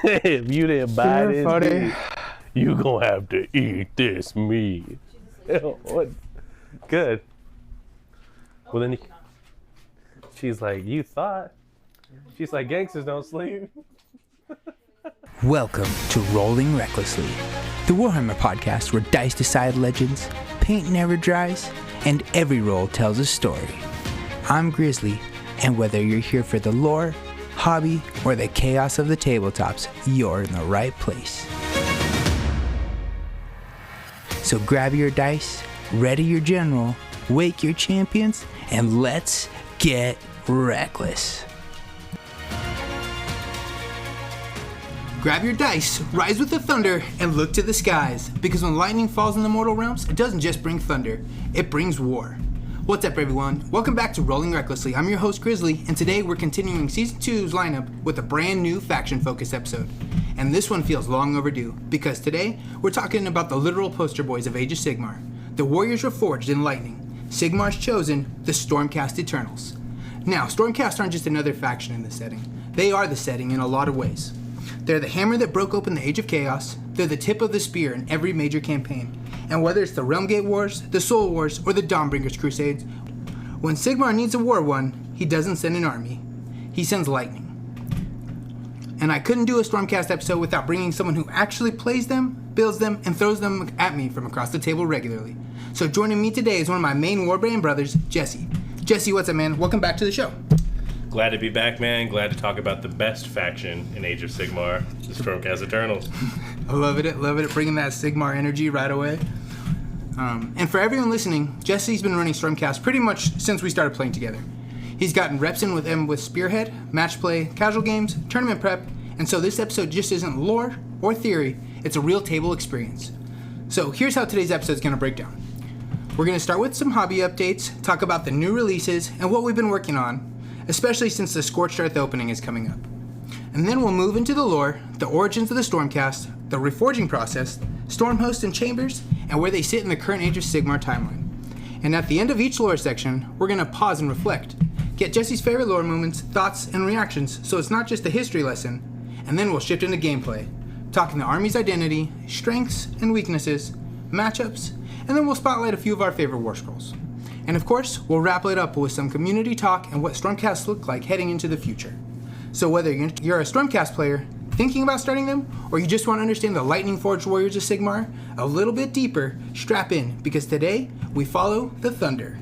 If you didn't buy this meat, you gonna have to eat this meat. What? Good. Well then, she's like, you thought? She's like, gangsters don't sleep. Welcome to Rolling Recklessly, the Warhammer podcast where dice decide legends, paint never dries, and every roll tells a story. I'm Grizzly, and whether you're here for the lore, hobby, or the chaos of the tabletops, you're in the right place. So grab your dice, ready your general, wake your champions, and let's get reckless. Grab your dice, rise with the thunder, and look to the skies, because when lightning falls in the mortal realms, it doesn't just bring thunder, it brings war. What's up, everyone? Welcome back to Rolling Recklessly. I'm your host, Grizzly, and today we're continuing Season 2's lineup with a brand new Faction Focus episode. And this one feels long overdue, because today we're talking about the literal poster boys of Age of Sigmar, the warriors reforged in lightning, Sigmar's chosen, the Stormcast Eternals. Now, Stormcast aren't just another faction in the setting. They are the setting in a lot of ways. They're the hammer that broke open the Age of Chaos, they're the tip of the spear in every major campaign, and whether it's the Realmgate Wars, the Soul Wars, or the Dawnbringers Crusades, when Sigmar needs a war won, he doesn't send an army, he sends lightning. And I couldn't do a Stormcast episode without bringing someone who actually plays them, builds them, and throws them at me from across the table regularly. So joining me today is one of my main Warbrand brothers, Jesse. Jesse, what's up, man? Welcome back to the show. Glad to be back, man. Glad to talk about the best faction in Age of Sigmar, the Stormcast Eternals. I love it, bringing that Sigmar energy right away. And for everyone listening, Jesse's been running Stormcast pretty much since we started playing together. He's gotten reps in with him with Spearhead, match play, casual games, tournament prep, and so this episode just isn't lore or theory, it's a real table experience. So here's how today's episode is going to break down. We're going to start with some hobby updates, talk about the new releases and what we've been working on, especially since the Scorched Earth opening is coming up. And then we'll move into the lore, the origins of the Stormcast, the reforging process, Stormhost and Chambers, and where they sit in the current Age of Sigmar timeline. And at the end of each lore section, we're going to pause and reflect, get Jesse's favorite lore moments, thoughts, and reactions so it's not just a history lesson, and then we'll shift into gameplay, talking the army's identity, strengths and weaknesses, matchups, and then we'll spotlight a few of our favorite war scrolls. And of course, we'll wrap it up with some community talk and what Stormcasts look like heading into the future. So whether you're a Stormcast player, thinking about starting them, or you just want to understand the Lightning Forged Warriors of Sigmar a little bit deeper, strap in, because today we follow the thunder.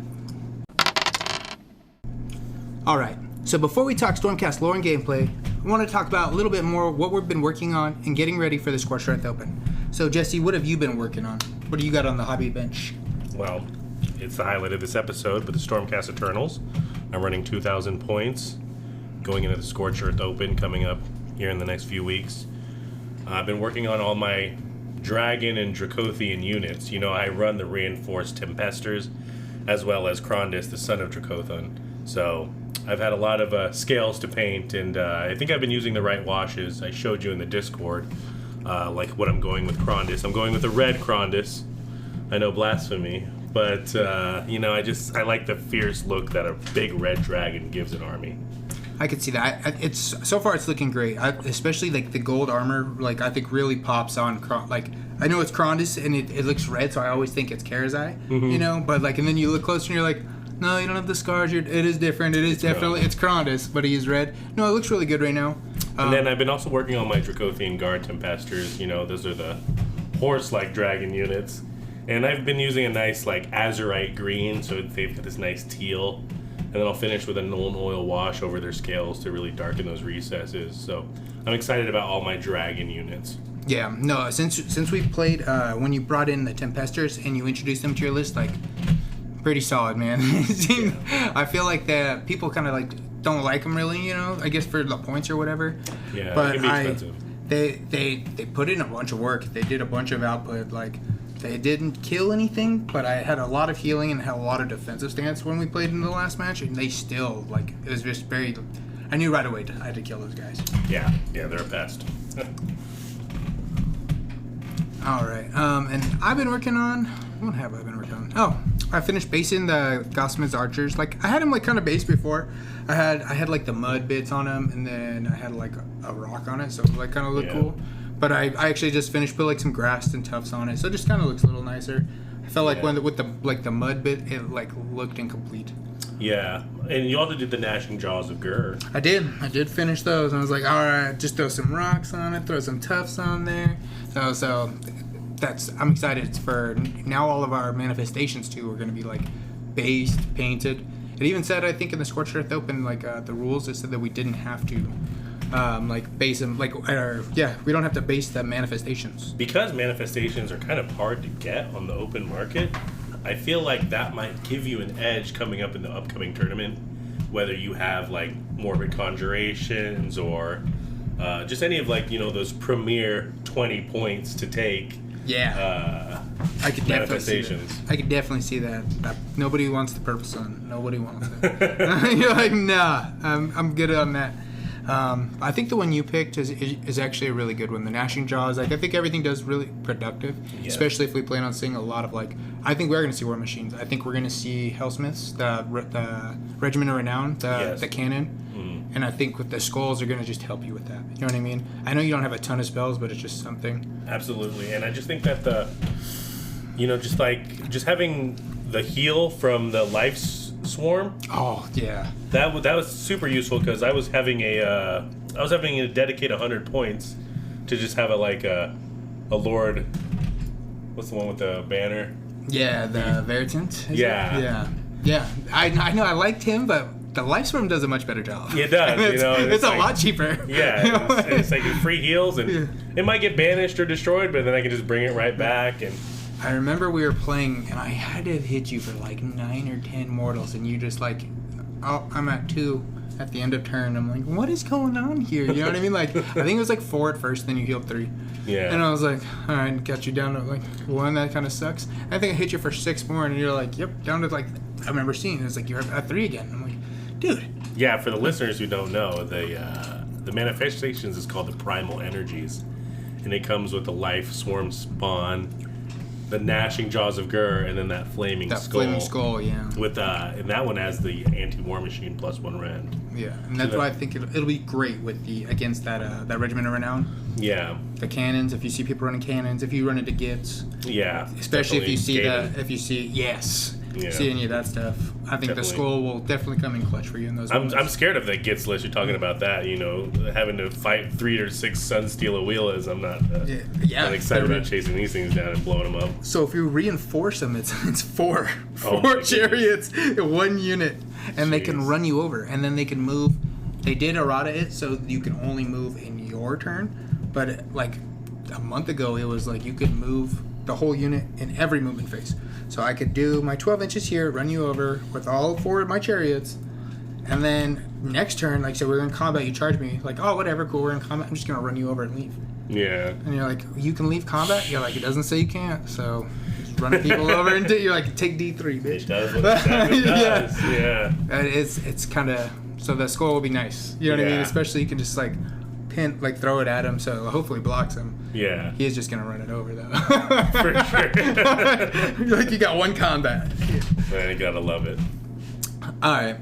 Alright, so before we talk Stormcast lore and gameplay, I want to talk about a little bit more what we've been working on and getting ready for the Scorched Earth Open. So Jesse, what have you been working on? What do you got on the hobby bench? Well, it's the highlight of this episode with the Stormcast Eternals. I'm running 2,000 points, going into the Scorched Earth Open coming up here in the next few weeks. I've been working on all my Dragon and Dracothian units. You know, I run the reinforced Tempesters, as well as Krondys, the son of Dracothan. So I've had a lot of scales to paint, and I think I've been using the right washes. I showed you in the Discord, like what I'm going with Krondys. I'm going with the red Krondys. I know, blasphemy. But, you know, I like the fierce look that a big red dragon gives an army. I could see that. So far it's looking great. Especially like the gold armor, like I think really pops on. Like I know it's Krondys and it looks red, so I always think it's Karazai, you know. But like, and then you look closer and you're like, no, you don't have the scars. It is different. It's Krondys, but he is red. No, it looks really good right now. And then I've been also working on my Dracothian Guard Tempesters. You know, those are the horse-like dragon units. And I've been using a nice, like, azurite green, so they've got this nice teal. And then I'll finish with a Nuln Oil wash over their scales to really darken those recesses. So I'm excited about all my dragon units. Yeah, no, since we played, when you brought in the Tempesters and you introduced them to your list, like, pretty solid, man. I feel like that people kind of, like, don't like them really, you know, I guess for the points or whatever. Yeah, but it can be expensive. They put in a bunch of work. They did a bunch of output, like... They didn't kill anything, but I had a lot of healing and had a lot of defensive stance when we played in the last match, and they still, like, it was just very... I knew right away I had to kill those guys. Yeah, they're a pest. Alright, and I've been working on... What have I been working on? Oh, I finished basing the Gaussman's archers. Like I had them like kind of based before. I had like the mud bits on them, and then I had like a rock on it, so it like kind of looked cool. But I actually just finished put like some grass and tufts on it, so it just kind of looks a little nicer. I felt like when with the mud bit, it like looked incomplete. Yeah, and you also did the Gnashing Jaws of Gur. I did finish those, and I was like, all right, just throw some rocks on it, throw some tufts on there. So I'm excited for now. All of our manifestations too are going to be like based, painted. It even said, I think in the Scorched Earth Open, like the rules, it said that we didn't have to like base them, like we don't have to base the manifestations because manifestations are kind of hard to get on the open market. I feel like that might give you an edge coming up in the upcoming tournament, whether you have like Morbid Conjurations or just any of like those premier 20 points to take. I could manifestations. I could definitely see that. Nobody wants the Purple Sun. Nobody wants it. You're like, nah, I'm good on that. I think the one you picked is actually a really good one. The Gnashing Jaws. Like I think everything does really productive, especially if we plan on seeing a lot of like. I think we're going to see War Machines. I think we're going to see Hellsmiths, the Regiment of Renown, the cannon. And I think with the skulls are going to just help you with that. You know what I mean? I know you don't have a ton of spells, but it's just something. Absolutely, and I just think that just having the heal from the life swarm. Oh yeah. That was super useful because I was having to dedicate 100 points to just have a Lord. What's the one with the banner? Yeah, the Veritant. Yeah. Yeah. I know I liked him, but the Life Swarm does a much better job. It does. It's a lot cheaper. Yeah, it's like free heals, and it might get banished or destroyed, but then I can just bring it right back. And I remember we were playing, and I had to hit you for like 9 or 10 mortals, and you just like, oh, I'm at 2 at the end of turn. I'm like, what is going on here? You know what I mean? Like, I think it was like 4 at first, then you healed 3. Yeah. And I was like, all right, got you down to like 1. That kind of sucks. I think I hit you for 6 more, and you're like, yep, down to like, I remember seeing it was like you're at 3 again. I'm like, dude. Yeah, for the listeners who don't know, the manifestations is called the Primal Energies, and it comes with the Life Swarm Spawn, the Gnashing Jaws of Gur, and then that Flaming Skull. Flaming Skull, yeah. With and that one has the Anti-War Machine +1 rend. Yeah, and that's why I think it'll be great with against that Regiment of Renown. Yeah. The cannons, if you see people running cannons, if you run into Gits. Yeah. Especially if you see see any of that stuff. I think the skull will definitely come in clutch for you in those moments. I'm scared of the Gits list. You're talking about that, having to fight 3 or 6 Sunsteel Awilas. I'm not not excited about chasing these things down and blowing them up. So if you reinforce them, it's 4 chariots in 1 unit, and they can run you over, and then they can move. They did errata it, so you can only move in your turn. But like a month ago, it was like you could move the whole unit in every movement phase. So I could do my 12 inches here, run you over with all 4 of my chariots, and then next turn, like, so we're in combat, you charge me, like, oh, whatever, cool, we're in combat, I'm just going to run you over and leave. Yeah. And you're like, you can leave combat? You're like, it doesn't say you can't, so just run people over and you're like, take D3, bitch. It does what it says it does, yeah. It's kind of, so the skull will be nice, you know what I mean? Especially you can just, like, throw it at him, so hopefully blocks him. Yeah. He is just going to run it over, though. For sure. Like, you got 1 combat. Man, you gotta love it. Alright.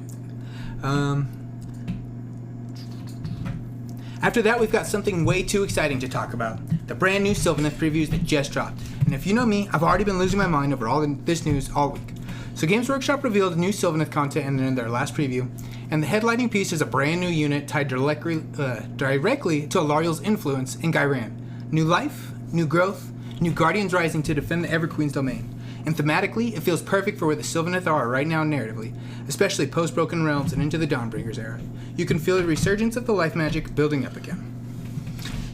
After that, we've got something way too exciting to talk about. The brand new Sylvaneth previews that just dropped. And if you know me, I've already been losing my mind over this news all week. So Games Workshop revealed new Sylvaneth content in their last preview, and the headlining piece is a brand new unit tied directly to Alarielle's influence in Ghyran. New life, new growth, new Guardians rising to defend the Everqueen's domain. And thematically, it feels perfect for where the Sylvaneth are right now narratively, especially post-Broken Realms and into the Dawnbringers era. You can feel the resurgence of the life magic building up again.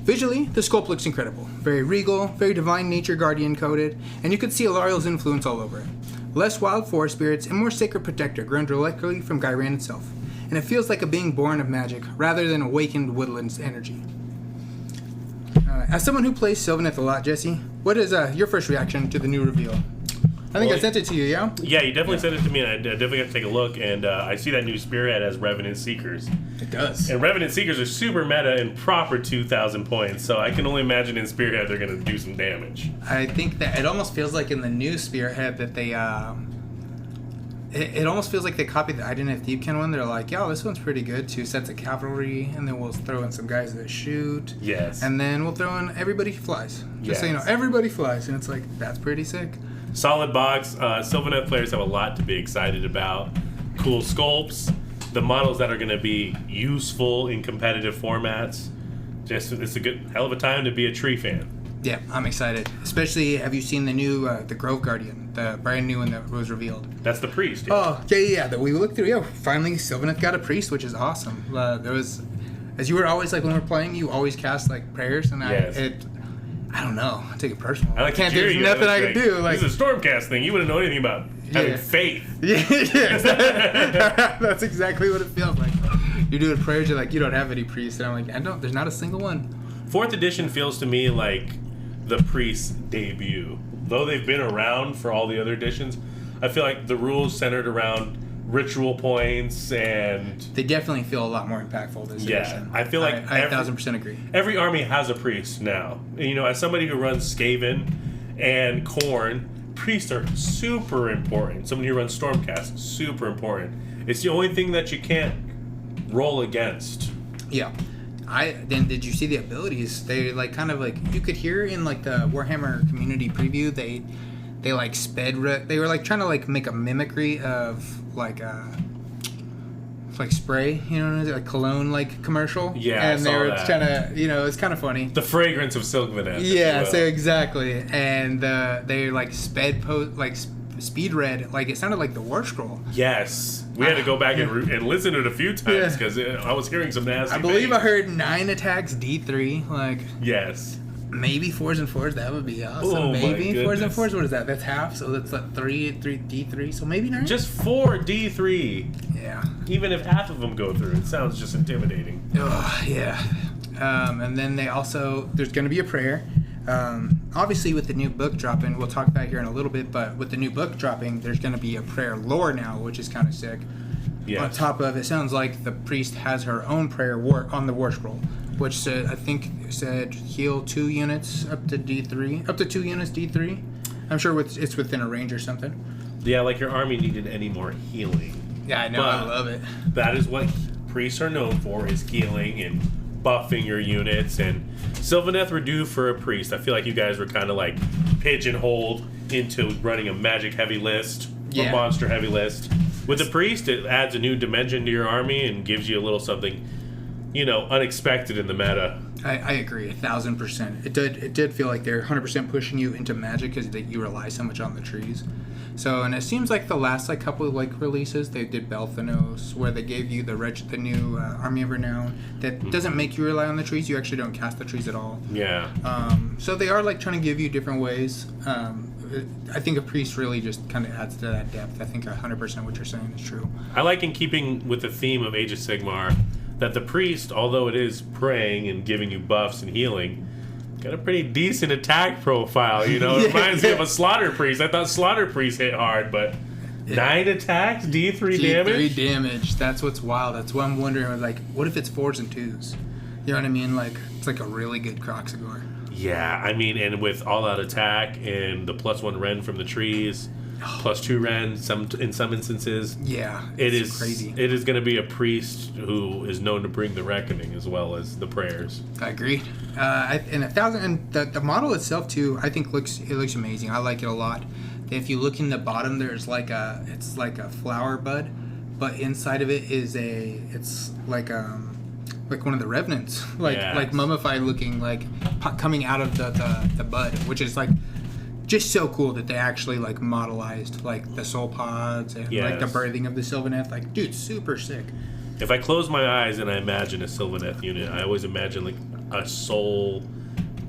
Visually, the sculpt looks incredible. Very regal, very divine nature guardian coded, and you can see Alarielle's influence all over it. Less wild forest spirits and more sacred protector grown directly from Ghyran itself. And it feels like a being born of magic rather than awakened woodlands energy. As someone who plays Sylvaneth a lot, Jesse, what is your first reaction to the new reveal? I think I sent it to you, yeah? Yeah, you definitely sent it to me, and I definitely got to take a look, and I see that new Spearhead as Revenant Seekers. It does. And Revenant Seekers are super meta and proper 2,000 points, so I can only imagine in Spearhead they're going to do some damage. I think that it almost feels like in the new Spearhead that they It almost feels like they copied the Identity Thiefkin one. They're like, yo, this one's pretty good. 2 sets of cavalry, and then we'll throw in some guys that shoot. Yes. And then we'll throw in everybody flies. Just so you know, everybody flies. And it's like, that's pretty sick. Solid box. Sylvaneth players have a lot to be excited about. Cool sculpts. The models that are going to be useful in competitive formats. Just, it's a good hell of a time to be a tree fan. Yeah, I'm excited. Especially, have you seen the new, the Grove Guardian? The brand new one that was revealed. That's the priest. Yeah. Oh, yeah. That we looked through. Yeah, finally, Sylvaneth got a priest, which is awesome. There was, as you were always like when we're playing, you always cast like prayers, and I don't know. I take it personal. I can't. There's nothing I can do. Like, this is a Stormcast thing. You wouldn't know anything about having faith. Yeah. That's exactly what it feels like. You're doing prayers. You're like, you don't have any priests, and I'm like, there's not a single one. 4th edition feels to me like the priest's debut. Though they've been around for all the other editions, I feel like the rules centered around ritual points, and they definitely feel a lot more impactful this edition. I feel like I 1000% agree. Every army has a priest now. You know, as somebody who runs Skaven and Khorne, priests are super important. Somebody who runs Stormcast, super important. It's the only thing that you can't roll against. Yeah. Then did you see the abilities? They like kind of like you could hear in like the Warhammer community preview. They like they were like trying to like make a mimicry of like spray, you know, like cologne like commercial. Yeah, and they were trying to, you know, it's kind of funny. The fragrance of Sylvaneth. Yeah, so exactly, and they like speed read, like it sounded like the War Scroll. Yes. We had to go back and listen to it a few times because I was hearing some nasty I believe things. I heard 9 attacks D3. Like, yes. Maybe 4s and 4s. That would be awesome. Oh, maybe 4s and 4s. What is that? That's half. So that's like 3 D3. So maybe 9. Just 4 D3. Yeah. Even if half of them go through, it sounds just intimidating. Oh, yeah. And then there's going to be a prayer. Obviously, with the new book dropping, we'll talk about it here in a little bit, but with the new book dropping, there's going to be a prayer lore now, which is kind of sick. Yes. On top of it, sounds like the priest has her own prayer on the War Scroll, which said heal 2 units up to D3, up to 2 units D3. I'm sure it's within a range or something. Yeah, like your army needed any more healing. Yeah, I know. I love it. That is what priests are known for, is healing and buffing your units. And Sylvaneth were due for a priest. I feel like you guys were kind of like pigeonholed into running a magic heavy list or monster heavy list. With the priest, it adds a new dimension to your army and gives you a little something, you know, unexpected in the meta. I agree 1,000%. It did feel like they're 100% pushing you into magic because you rely so much on the trees. So, and it seems like the last couple of releases, they did Belthanos, where they gave you the new Army of Renown that doesn't make you rely on the trees. You actually don't cast the trees at all. Yeah. So they are trying to give you different ways. I think a priest really just kind of adds to that depth. I think 100% what you're saying is true. I like, in keeping with the theme of Age of Sigmar, that the priest, although it is praying and giving you buffs and healing, got a pretty decent attack profile, you know. It reminds me of a Slaughter Priest. I thought Slaughter Priest hit hard, but 9 attacks, D3 damage? D3 damage. That's what's wild. That's what I'm wondering. What if it's 4s and 2s? You know what I mean? It's like a really good Croxagore. Yeah, I mean, and with all-out attack and the +1 Ren from the trees, +2 Ren in some instances. Yeah, it is crazy. It is going to be a priest who is known to bring the reckoning as well as the prayers. I agree. And the model itself too, I think looks amazing. I like it a lot. If you look in the bottom, there's it's like a flower bud, but inside of it is it's like one of the revenants, like mummified looking, coming out of the bud, which is just so cool that they actually modelized the soul pods and the birthing of the Sylvaneth. Dude, super sick. If I close my eyes and I imagine a Sylvaneth unit, I always imagine a soul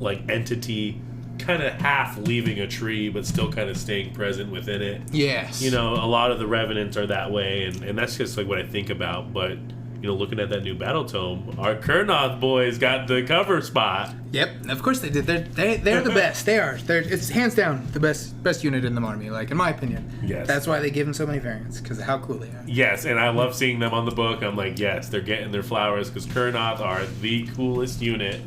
entity kind of half leaving a tree but still kind of staying present within it. Yes. You know, a lot of the revenants are that way, and that's just what I think about. But you know, looking at that new battle tome, our Kurnoth boys got the cover spot. Yep, of course they did. They're the best. They are. It's hands down the best unit in the army, in my opinion. Yes. That's why they give them so many variants, because of how cool they are. Yes, and I love seeing them on the book. I'm like, yes, they're getting their flowers, because Kurnoth are the coolest unit.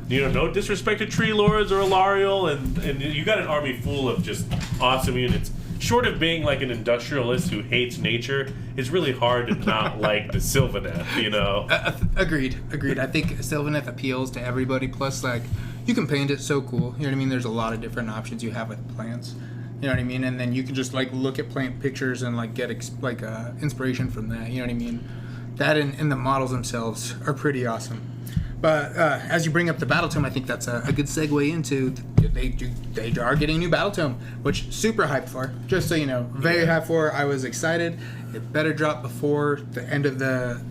You know, no disrespect to Tree Lords or Alariel, and you got an army full of just awesome units. short of being like an industrialist who hates nature, it's really hard to not like the Sylvaneth, you know? Agreed. I think Sylvaneth appeals to everybody. Plus, like, you can paint it so cool. You know what I mean? There's a lot of different options you have with plants. You know what I mean? And then you can just, like, look at plant pictures and, like, get, inspiration from that. You know what I mean? That and the models themselves are pretty awesome. But as you bring up the Battle Tome, I think that's a good segue into they are getting a new Battle Tome, which super hyped for. Just so you know, very hyped for. I was excited. It better drop before the end of the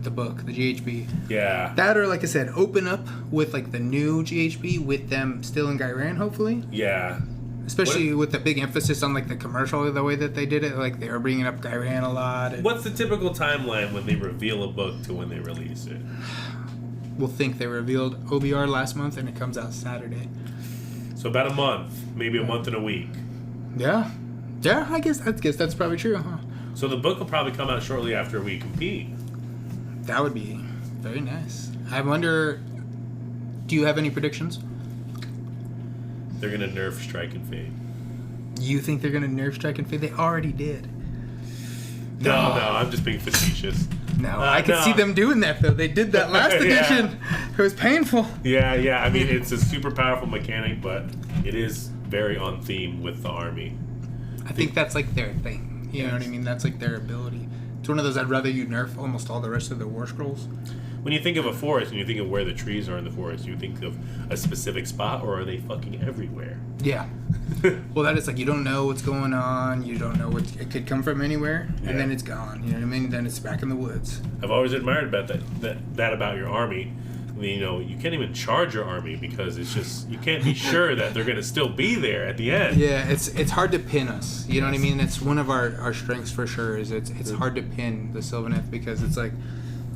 book, the GHB. Yeah. That, or like I said, open up with like the new GHB with them still in Guyran, hopefully. Yeah. Especially with the big emphasis on like the commercial, the way that they did it, like they were bringing up Guyran a lot. What's the typical timeline when they reveal a book to when they release it? We'll think they revealed OBR last month and it comes out Saturday. So about a month, maybe a month and a week. Yeah, I guess that's probably true, huh? So the book will probably come out shortly after we compete. That would be very nice. I wonder, do you have any predictions? They're gonna nerf Strike and Fade. You think they're gonna nerf Strike and Fade? They already did. No, I'm just being facetious. No, I could see them doing that, though. They did that last edition. It was painful. Yeah. I mean, it's a super powerful mechanic, but it is very on theme with the army. I think that's like their thing. You know what I mean? That's like their ability. It's one of those I'd rather you nerf almost all the rest of the War Scrolls. When you think of a forest and you think of where the trees are in the forest, you think of a specific spot, or are they fucking everywhere? Yeah. Well, that is like you don't know what's going on. You don't know what it could come from anywhere, and then it's gone. You know what I mean? Then it's back in the woods. I've always admired about that about your army. You know, you can't even charge your army because it's just you can't be sure that they're going to still be there at the end. Yeah, it's hard to pin us. You know what I mean? It's one of our strengths for sure. Is it's hard to pin the Sylvaneth because it's like,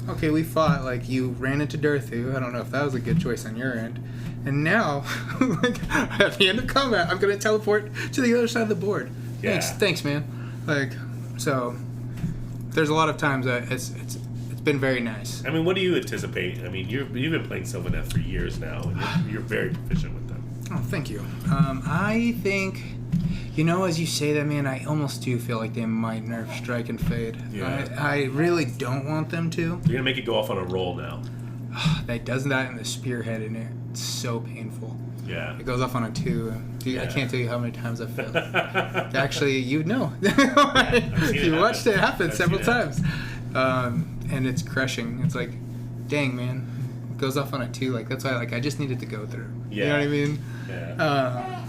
okay, we fought, like, you ran into Durthu. I don't know if that was a good choice on your end. And now, like, at the end of combat, I'm going to teleport to the other side of the board. Yeah. Thanks, man. Like, so, there's a lot of times that it's been very nice. I mean, what do you anticipate? I mean, you've been playing Sylvaneth for years now, and you're very proficient with them. Oh, thank you. I think, you know, as you say that, man, I almost do feel like they might nerf Strike and Fade. Yeah. I really don't want them to. You're going to make it go off on a roll now. That does that in the Spearhead in it. It's so painful. Yeah. It goes off on a 2. Dude, Yeah. I can't tell you how many times I've failed. Actually, you'd know. I've seen You it watched happen. it happen I've several seen it times. And it's crushing. It's like, dang, man. It goes off on a 2. Like, that's why I just needed to go through. Yeah. You know what I mean? Yeah.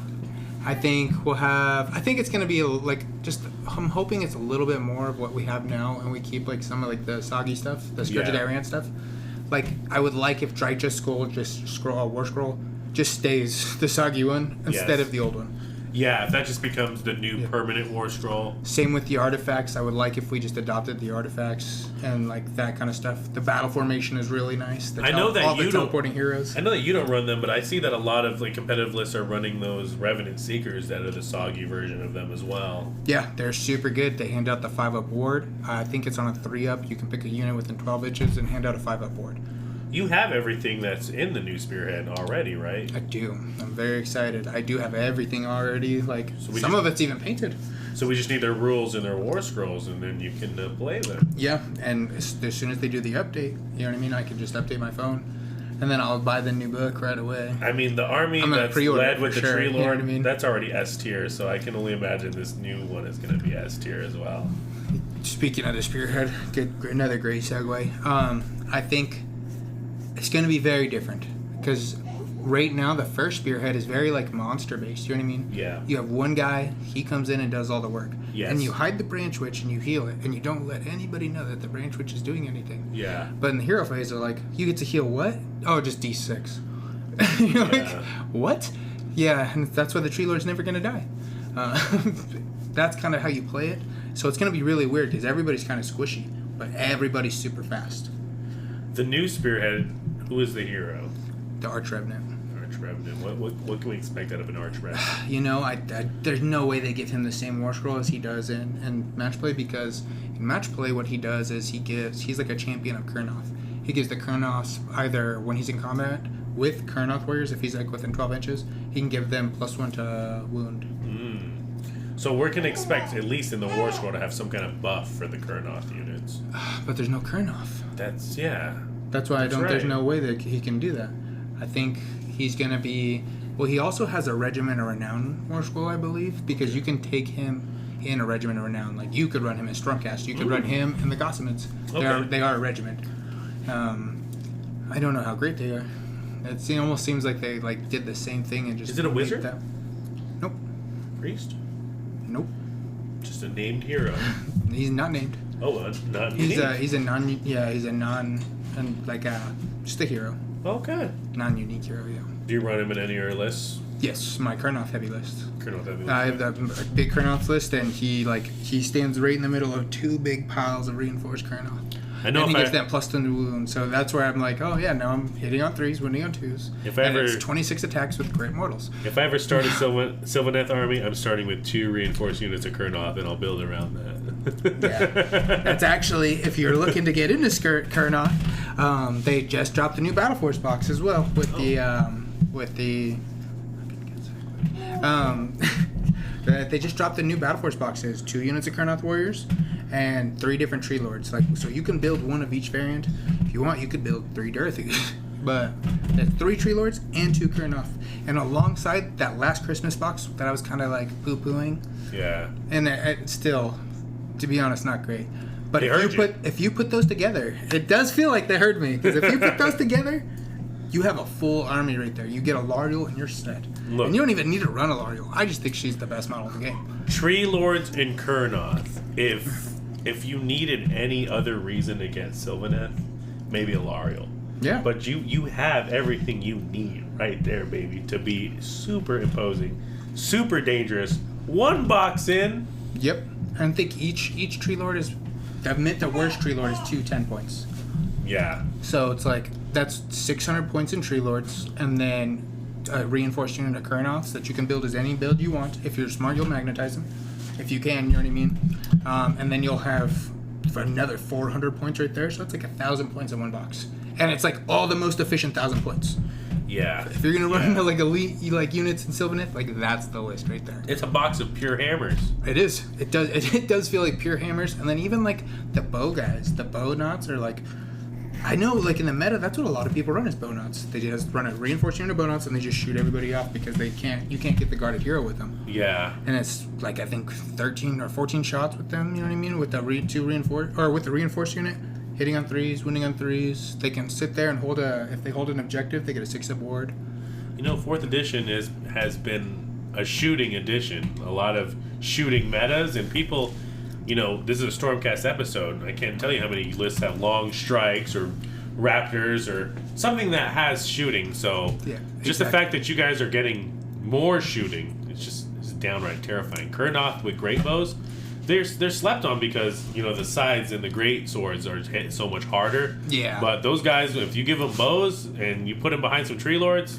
I think I think it's going to be, I'm hoping it's a little bit more of what we have now, and we keep, like, some of, like, the soggy stuff, the Scourge of Darien stuff. Like, I would like if Drycha Scroll, War Scroll, just stays the soggy one instead of the old one. Yeah, if that just becomes the new permanent War Scroll. Same with the artifacts. I would like if we just adopted the artifacts and like that kind of stuff. The battle formation is really nice. I know that all you the teleporting heroes. I know that you don't run them, but I see that a lot of like competitive lists are running those Revenant Seekers that are the soggy version of them as well. Yeah, they're super good. They hand out the 5-up ward. I think it's on a 3-up. You can pick a unit within 12 inches and hand out a 5-up ward. You have everything that's in the new Spearhead already, right? I do. I'm very excited. I do have everything already. Like, some of it's even painted. So we just need their rules and their War Scrolls, and then you can play them. Yeah, and as soon as they do the update, you know what I mean? I can just update my phone, and then I'll buy the new book right away. I mean, the army that's led with the Tree Lord, you know what I mean? that's already S tier, so I can only imagine this new one is going to be S tier as well. Speaking of the Spearhead, another great segue. I think it's going to be very different because right now the first Spearhead is very like monster based. You know what I mean? Yeah. You have one guy, he comes in and does all the work. Yes. And you hide the Branch Witch and you heal it, and you don't let anybody know that the Branch Witch is doing anything. Yeah. But in the hero phase, they're like, you get to heal what? Oh, just D6. You're like, what? Yeah, and that's why the Tree Lord's never going to die. That's kind of how you play it. So it's going to be really weird because everybody's kind of squishy, but everybody's super fast. The new Spearhead, who is the hero? The Arch Revenant. Arch Revenant. What can we expect out of an Arch Revenant? You know, there's no way they give him the same War Scroll as he does in match play, because in match play what he does is he's like a champion of Kurnoth. He gives the Kurnoths either when he's in combat with Kurnoth warriors, if he's like within 12 inches, he can give them +1 to wound. So we can expect, at least in the War Scroll, to have some kind of buff for the Kurnoth units. But there's no Kurnoth. That's why That's right. there's no way that he can do that. I think he's going to be... Well, he also has a Regiment of Renown War Scroll, I believe, because you can take him in a Regiment of Renown. Like, you could run him in Stormcast. You could run him in the Gossamids. Okay. They are a regiment. I don't know how great they are. It almost seems like they did the same thing and just... Is it a wizard? Nope. Priest? Nope. Just a named hero. He's not named. Oh, not He's unique. Just a hero. Okay. Non-unique hero, yeah. Do you run him in any of your lists? Yes, my Kurnoth heavy list. Kurnoth heavy list. I have that big Kurnoth list, and he stands right in the middle of two big piles of reinforced Kurnoth. I know and he if gets that plus 10 to wound, so that's where I'm like, oh yeah, now I'm hitting on 3s, winning on 2s. It's 26 attacks with Great Mortals. If I ever start a Sylvaneth army, I'm starting with 2 reinforced units of Kurnoth, and I'll build around that. Yeah, that's actually, if you're looking to get into Kurnoth, they just dropped the new Battle Force box as well with they just dropped the new Battle Force boxes, 2 units of Kurnoth Warriors and 3 different Tree Lords. So you can build one of each variant. If you want, you could build 3 Dorothy's. But there's 3 Tree Lords and 2 Kurnoth. And alongside that last Christmas box that I was kind of poo-pooing. Yeah. And it's still, to be honest, not great. But if you put those together, it does feel like they heard me. Because if you put those together, you have a full army right there. You get a Lariel and you're set. Look, and you don't even need to run a Lariel. I just think she's the best model in the game. Tree Lords and Kurnoth. If you needed any other reason to get Sylvaneth, maybe a Lariel. Yeah. But you have everything you need right there, baby, to be super imposing, super dangerous. 1 box in. Yep. And I think each Tree Lord is... the worst Tree Lord is 210 points. Yeah. So it's that's 600 points in Tree Lords, and then a reinforced unit of Kurnoths that you can build as any build you want. If you're smart, you'll magnetize them. If you can, you know what I mean? And then you'll have another 400 points right there, so that's 1,000 points in 1 box. And it's all the most efficient 1,000 points. Yeah. If you're going to run into elite units in Sylvaneth, that's the list right there. It's a box of pure hammers. It is. It does feel like pure hammers. And then even the bow guys, the bow knots are I know in the meta that's what a lot of people run is bow knots. They just run a reinforced unit of bow knots and they just shoot everybody off because you can't get the guarded hero with them. Yeah. And it's I think 13 or 14 shots with them, you know what I mean? With the reinforced unit, hitting on 3s, winning on 3s. They can sit there and if they hold an objective, they get a 6-up ward. 4th edition has been a shooting edition. A lot of shooting metas, and people, this is a Stormcast episode. I can't tell you how many lists have long strikes or raptors or something that has shooting. So yeah, just the fact that you guys are getting more shooting, it's downright terrifying. Kurnoth with great bows, they're slept on because the sides and the great swords are hit so much harder. Yeah. But those guys, if you give them bows and you put them behind some Tree Lords,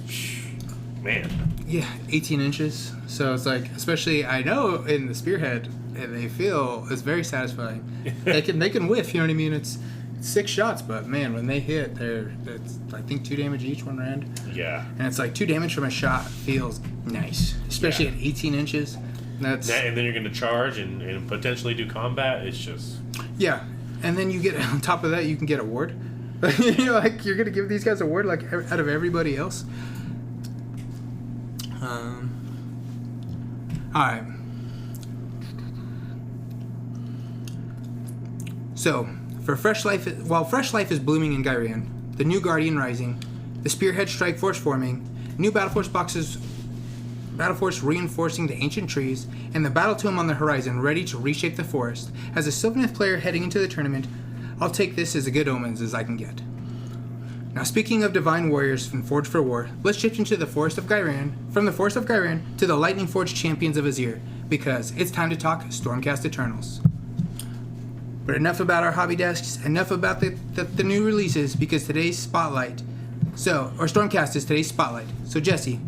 man. Yeah, 18 inches. So it's especially I know in the Spearhead, they feel it's very satisfying. they can whiff, you know what I mean? It's 6 shots, but man, when they hit, it's I think 2 damage each 1 round. Yeah. And it's 2 damage from a shot feels nice, especially at 18 inches. And then you're going to charge and potentially do combat. It's just... Yeah. And then you get, on top of that, you can get a ward. You're going to give these guys a ward out of everybody else. Alright. So, while Fresh Life is blooming in Gyrian, the new Guardian rising, the Spearhead Strike Force forming, new Battle Force boxes, Battle Force reinforcing the ancient trees, and the Battle Tome on the horizon ready to reshape the forest, as a Sylvaneth player heading into the tournament, I'll take this as good omens as I can get. Now, speaking of divine warriors from Forged for War, let's shift into the Forest of Gyran, from the Forest of Gyran to the Lightning Forged Champions of Azyr, because it's time to talk Stormcast Eternals. But enough about our hobby desks, enough about the new releases, because today's spotlight, Stormcast is today's spotlight. So Jesse.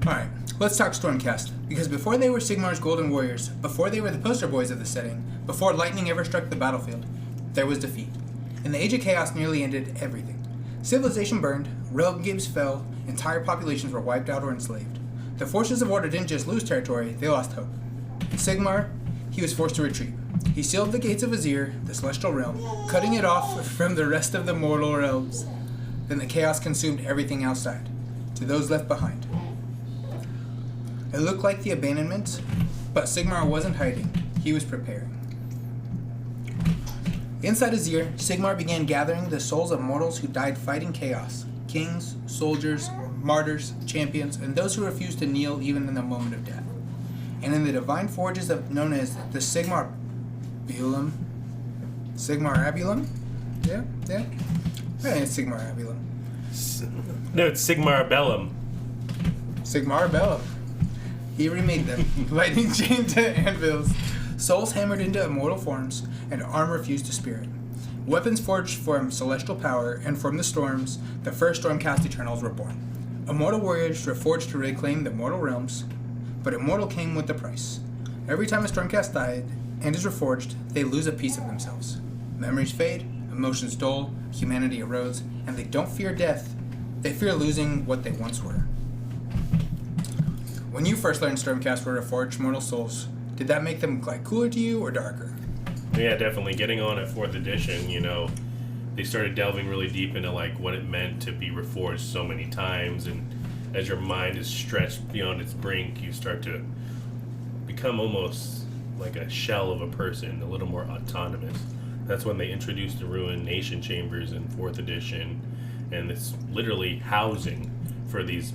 Alright, let's talk Stormcast, because before they were Sigmar's Golden Warriors, before they were the poster boys of the setting, before lightning ever struck the battlefield, there was defeat. And the Age of Chaos nearly ended everything. Civilization burned, realm games fell, entire populations were wiped out or enslaved. The forces of order didn't just lose territory, they lost hope. And Sigmar, he was forced to retreat. He sealed the gates of Azyr, the celestial realm, cutting it off from the rest of the mortal realms. Then the chaos consumed everything outside, to those left behind. It looked like the abandonment, but Sigmar wasn't hiding, he was preparing. Inside Azyr, Sigmar began gathering the souls of mortals who died fighting chaos. Kings, soldiers, martyrs, champions, and those who refused to kneel even in the moment of death. And in the divine forges known as the Sigmar Abulum. Yeah. I think it's Sigmar Abulum. No, it's Sigmar Bellum. Sigmar Bellum. He remade them, lightning chained to anvils, souls hammered into immortal forms, and armor fused to spirit. Weapons forged from celestial power, and from the storms, the first Stormcast Eternals were born. Immortal warriors were forged to reclaim the mortal realms, but immortal came with a price. Every time a Stormcast died and is reforged, they lose a piece of themselves. Memories fade, emotions dull, humanity erodes, and they don't fear death, they fear losing what they once were. When you first learned Stormcast were reforged mortal souls, did that make them like cooler to you or darker? Yeah, definitely. Getting on at 4th edition, they started delving really deep into like what it meant to be reforged so many times, and as your mind is stretched beyond its brink, you start to become almost like a shell of a person, a little more autonomous. That's when they introduced the Ruination Chambers in 4th edition, and it's literally housing for these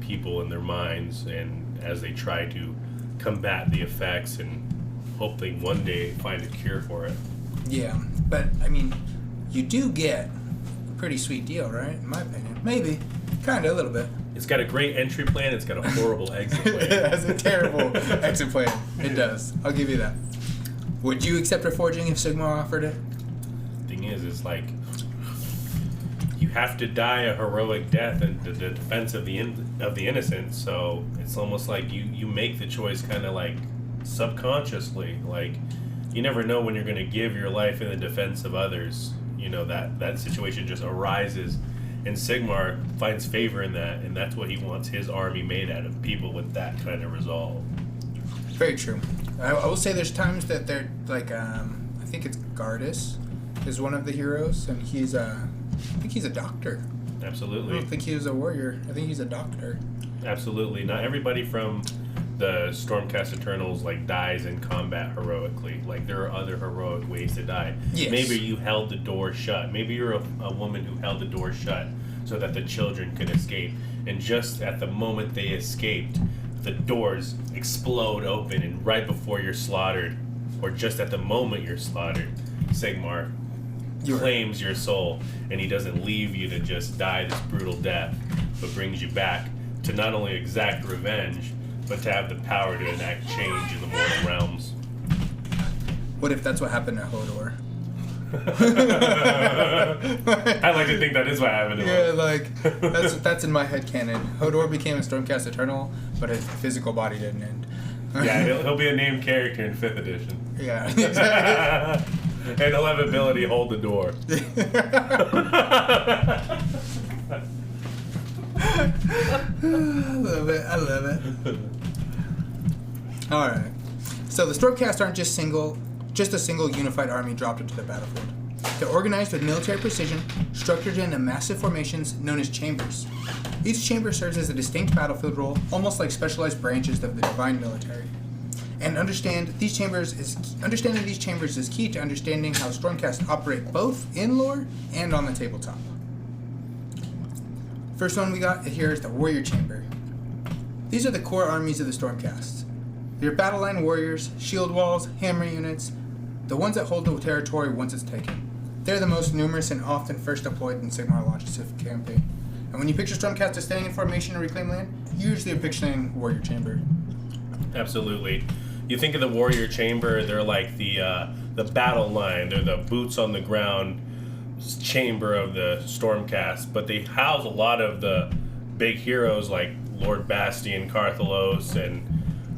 people in their minds, and as they try to combat the effects and hoping one day find a cure for it. Yeah, but I mean, you do get a pretty sweet deal, right? In my opinion. Maybe. Kind of, a little bit. It's got a great entry plan, it's got a horrible exit plan. It has a terrible exit plan. It does. I'll give you that. Would you accept reforging if Sigmar offered it? Thing is, it's like you have to die a heroic death in the defense of the innocent. So it's almost like you make the choice kind of like subconsciously. Like you never know when you're going to give your life in the defense of others. That situation just arises, and Sigmar finds favor in that, and that's what he wants his army made out of, people with that kind of resolve. Very true. I will say there's times that they're like, I think it's Gardas is one of the heroes, and I think he's a doctor. Absolutely. I don't think he was a warrior. I think he's a doctor. Absolutely. Not everybody from the Stormcast Eternals dies in combat heroically. There are other heroic ways to die. Yes. Maybe you held the door shut. Maybe you're a woman who held the door shut so that the children could escape. And just at the moment they escaped, the doors explode open, and right before you're slaughtered, or just at the moment you're slaughtered, Sigmar claims your soul, and he doesn't leave you to just die this brutal death, but brings you back to not only exact revenge, but to have the power to enact change in the mortal realms. What if that's what happened to Hodor? I like to think that is what happened to him. Yeah, that's in my head canon. Hodor became a Stormcast Eternal, but his physical body didn't end. Yeah, he'll be a named character in 5th edition. Yeah, exactly. And he'll have ability hold the door. I love it. All right. So the Stormcast aren't just a single unified army dropped into the battlefield. They're organized with military precision, structured into massive formations known as chambers. Each chamber serves as a distinct battlefield role, almost like specialized branches of the divine military. And understanding these chambers is key to understanding how Stormcast operate both in lore and on the tabletop. First one we got here is the Warrior Chamber. These are the core armies of the Stormcast. They're battle line warriors, shield walls, hammer units, the ones that hold the territory once it's taken. They're the most numerous and often first deployed in Sigmar launches a campaign. And when you picture Stormcast as standing in formation to reclaim land, you usually are picturing Warrior Chamber. Absolutely. You think of the Warrior Chamber, they're like the battle line. They're the boots on the ground chamber of the Stormcast, but they house a lot of the big heroes like Lord Bastian, Carthalos, and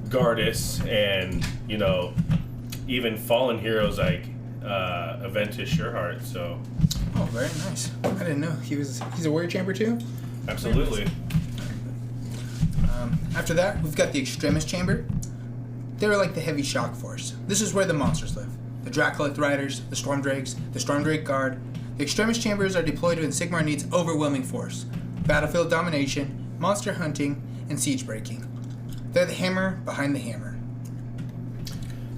Gardas, and even fallen heroes like Aventus Sureheart. So Oh, very nice. I didn't know he's a warrior chamber too. Absolutely. After that, we've got the Extremis Chamber. They're like the heavy shock force. This is where the monsters live. The Dracolith Riders, the Stormdrakes, the Stormdrake Guard. The Extremis Chambers are deployed when Sigmar needs overwhelming force, battlefield domination, monster hunting, and siege breaking. They're the hammer behind the hammer.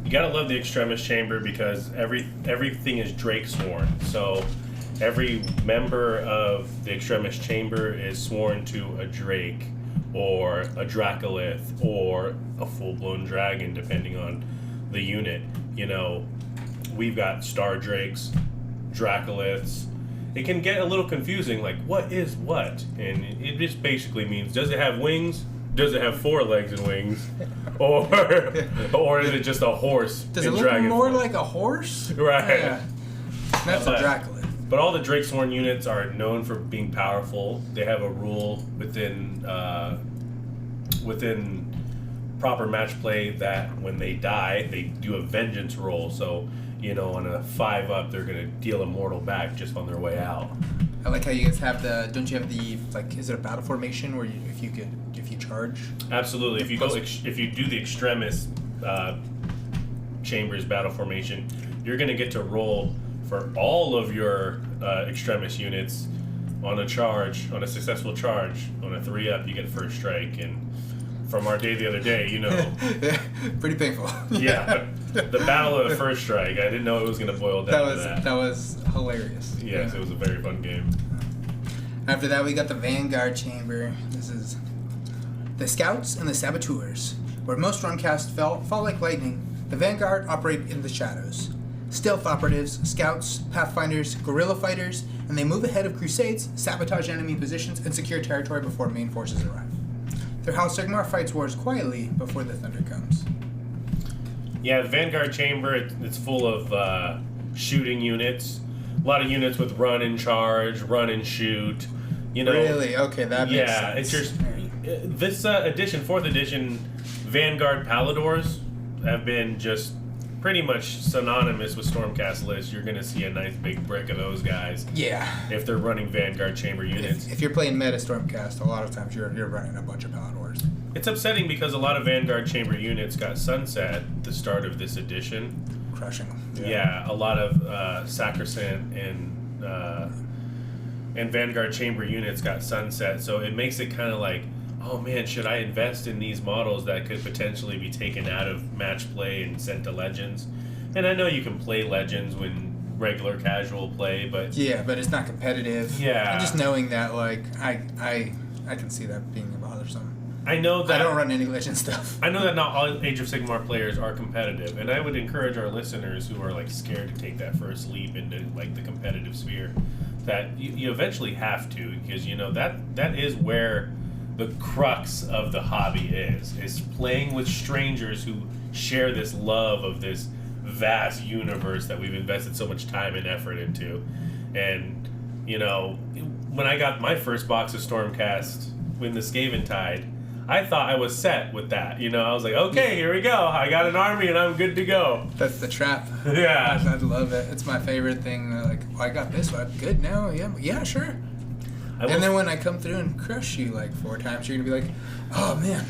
You gotta love the Extremis Chamber because everything is Drake sworn. So every member of the Extremis Chamber is sworn to a Drake or a Dracolith or a full-blown dragon, depending on the unit. You know, we've got Star Drakes, Dracoliths. It can get a little confusing, like what is what? And it just basically means, does it have wings? Does it have 4 legs and wings? Or is it just a horse? Does it look more like a horse? Right. Yeah. That's a Dracolith. But all the Drakesworn units are known for being powerful. They have a rule within proper match play that when they die, they do a vengeance roll. So, you know, on a 5-up, they're going to deal a mortal back just on their way out. I like how you guys have don't you have the, like, is it a battle formation where if you charge? Absolutely. If you do the Extremis Chambers battle formation, you're going to get to roll for all of your Extremis units on a successful charge. On a 3-up, you get first strike. And from our day the other day, you know. Pretty painful. Yeah. The battle of the first strike. I didn't know it was going to boil down to that. That was hilarious. Yes, yeah. It was a very fun game. After that, we got the Vanguard Chamber. This is the Scouts and the Saboteurs. Where most Stormcast fall like lightning, the Vanguard operate in the shadows. Stealth operatives, scouts, pathfinders, guerrilla fighters, and they move ahead of crusades, sabotage enemy positions, and secure territory before main forces arrive. They're how Sigmar fights wars quietly before the thunder comes. Yeah, the Vanguard Chamber, it's full of shooting units. A lot of units with run and charge, run and shoot. You know, really? Okay, that makes sense. Yeah, it's just this edition, 4th edition, Vanguard Paladors have been just pretty much synonymous with Stormcast lists. You're going to see a nice big brick of those guys. Yeah. If they're running Vanguard Chamber units. If you're playing meta Stormcast, a lot of times you're running a bunch of Paladors. It's upsetting because a lot of Vanguard Chamber units got sunset at the start of this edition. Crushing them. Yeah, a lot of Sacrosanct and Vanguard Chamber units got sunset, so it makes it kind of like, oh man, should I invest in these models that could potentially be taken out of match play and sent to Legends? And I know you can play Legends when regular casual play, but... Yeah, but it's not competitive. Yeah. And just knowing that, like, I can see that being bothersome. I know that... I don't run any Legend stuff. I know that not all Age of Sigmar players are competitive, and I would encourage our listeners who are, like, scared to take that first leap into, like, the competitive sphere, that you eventually have to, because, you know, that is where the crux of the hobby is playing with strangers who share this love of this vast universe that we've invested so much time and effort into. And, you know, when I got my first box of Stormcast in the Skaven Tide, I thought I was set with that. You know, I was like, okay, here we go. I got an army and I'm good to go. That's the trap. Yeah. I love it. It's my favorite thing. Like, well, I got this one. Good now. Yeah, sure. And then when I come through and crush you like 4 times, you're going to be like, oh, man.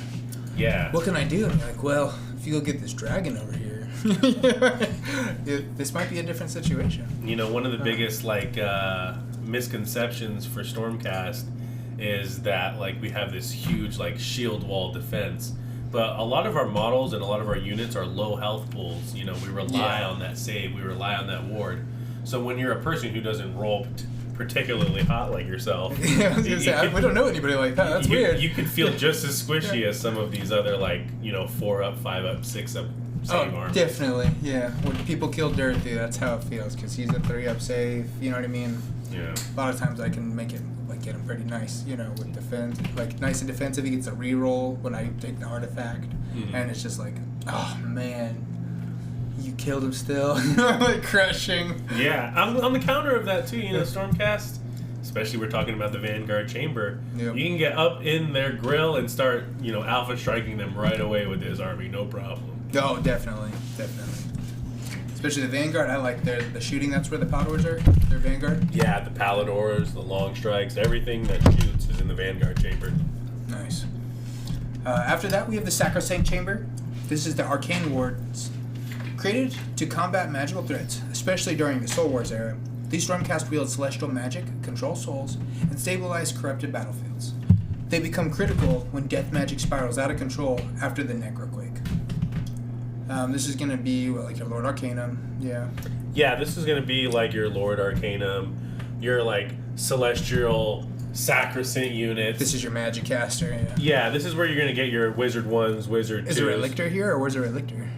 Yeah. What can I do? And you're like, well, if you go get this dragon over here, this might be a different situation. You know, one of the biggest, like, misconceptions for Stormcast is that, like, we have this huge, like, shield wall defense. But a lot of our models and a lot of our units are low health pools. You know, we rely on that save. We rely on that ward. So when you're a person who doesn't roll particularly hot like yourself... Yeah, I was going to say, we don't know anybody like that. That's weird. You could feel just as squishy as some of these other, like, you know, 4-up, 5-up, 6-up save armies. Definitely, yeah. When people kill Dorothy, that's how it feels, because he's a 3-up save, you know what I mean? Yeah. A lot of times I can make it, like, get him pretty nice, you know, with defense. Like, nice and defensive, he gets a reroll when I take the artifact. Mm-hmm. And it's just like, oh, man, you killed him still. Like, crushing. Yeah, on the counter of that, too, you know, Stormcast, especially we're talking about the Vanguard Chamber, you can get up in their grill and start, you know, alpha striking them right away with his army, no problem. Oh, definitely. Especially the Vanguard. I like the shooting. That's where the Paladors are. Their Vanguard. Yeah, the Paladors, the long strikes, everything that shoots is in the Vanguard chamber. Nice. After that, we have the Sacrosanct Chamber. This is the Arcane Wards. Created to combat magical threats, especially during the Soul Wars era, these Stormcast wield celestial magic, control souls, and stabilize corrupted battlefields. They become critical when death magic spirals out of control after the Necroquake. This is going to be like your Lord Arcanum, yeah. Yeah, this is going to be like your Lord Arcanum, your like celestial sacrosanct units. This is your magic caster, yeah. Yeah, this is where you're going to get your Wizard 1s, Wizard 2s. Is there a lictor here, or where's a lictor?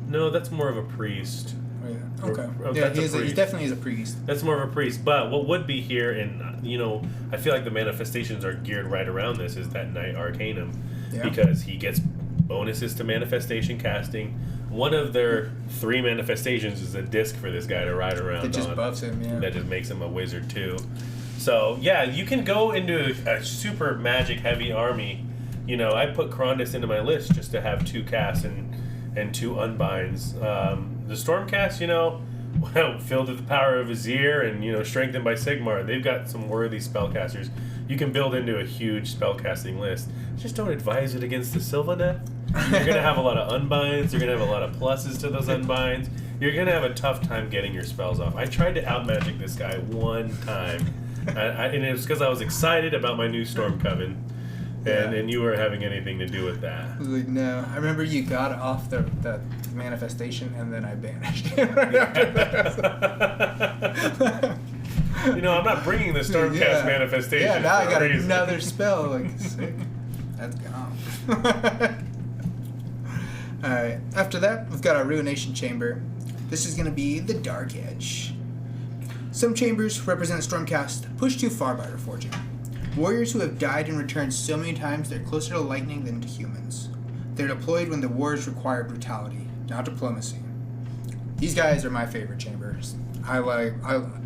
No, that's more of a priest. Oh, yeah. Okay. Yeah, he definitely is a priest. That's more of a priest. But what would be here, and I feel like the manifestations are geared right around this, is that Knight Arcanum. Yeah. Because he gets bonuses to manifestation casting. One of their 3 manifestations is a disc for this guy to ride around on. That just buffs him, yeah. That just makes him a wizard too. So, yeah, you can go into a super magic-heavy army. I put Krondys into my list just to have 2 casts and 2 unbinds. The Stormcast, filled with the power of Azyr and, strengthened by Sigmar. They've got some worthy spellcasters. You can build into a huge spellcasting list. Just don't advise it against the Sylvaneth. You're going to have a lot of unbinds. You're going to have a lot of pluses to those unbinds. You're going to have a tough time getting your spells off. I tried to outmagic this guy one time. And it was because I was excited about my new Storm Coven. And you weren't having anything to do with that. I was like, no. I remember you got off the manifestation, and then I banished him right after that. I'm not bringing the Stormcast manifestation. Yeah, now I got another spell. Like, sick. That's gone. Alright, after that, we've got our Ruination Chamber. This is going to be the Dark Edge. Some chambers represent Stormcast pushed too far by reforging. Warriors who have died and returned so many times they're closer to lightning than to humans. They're deployed when the wars require brutality, not diplomacy. These guys are my favorite chambers. Out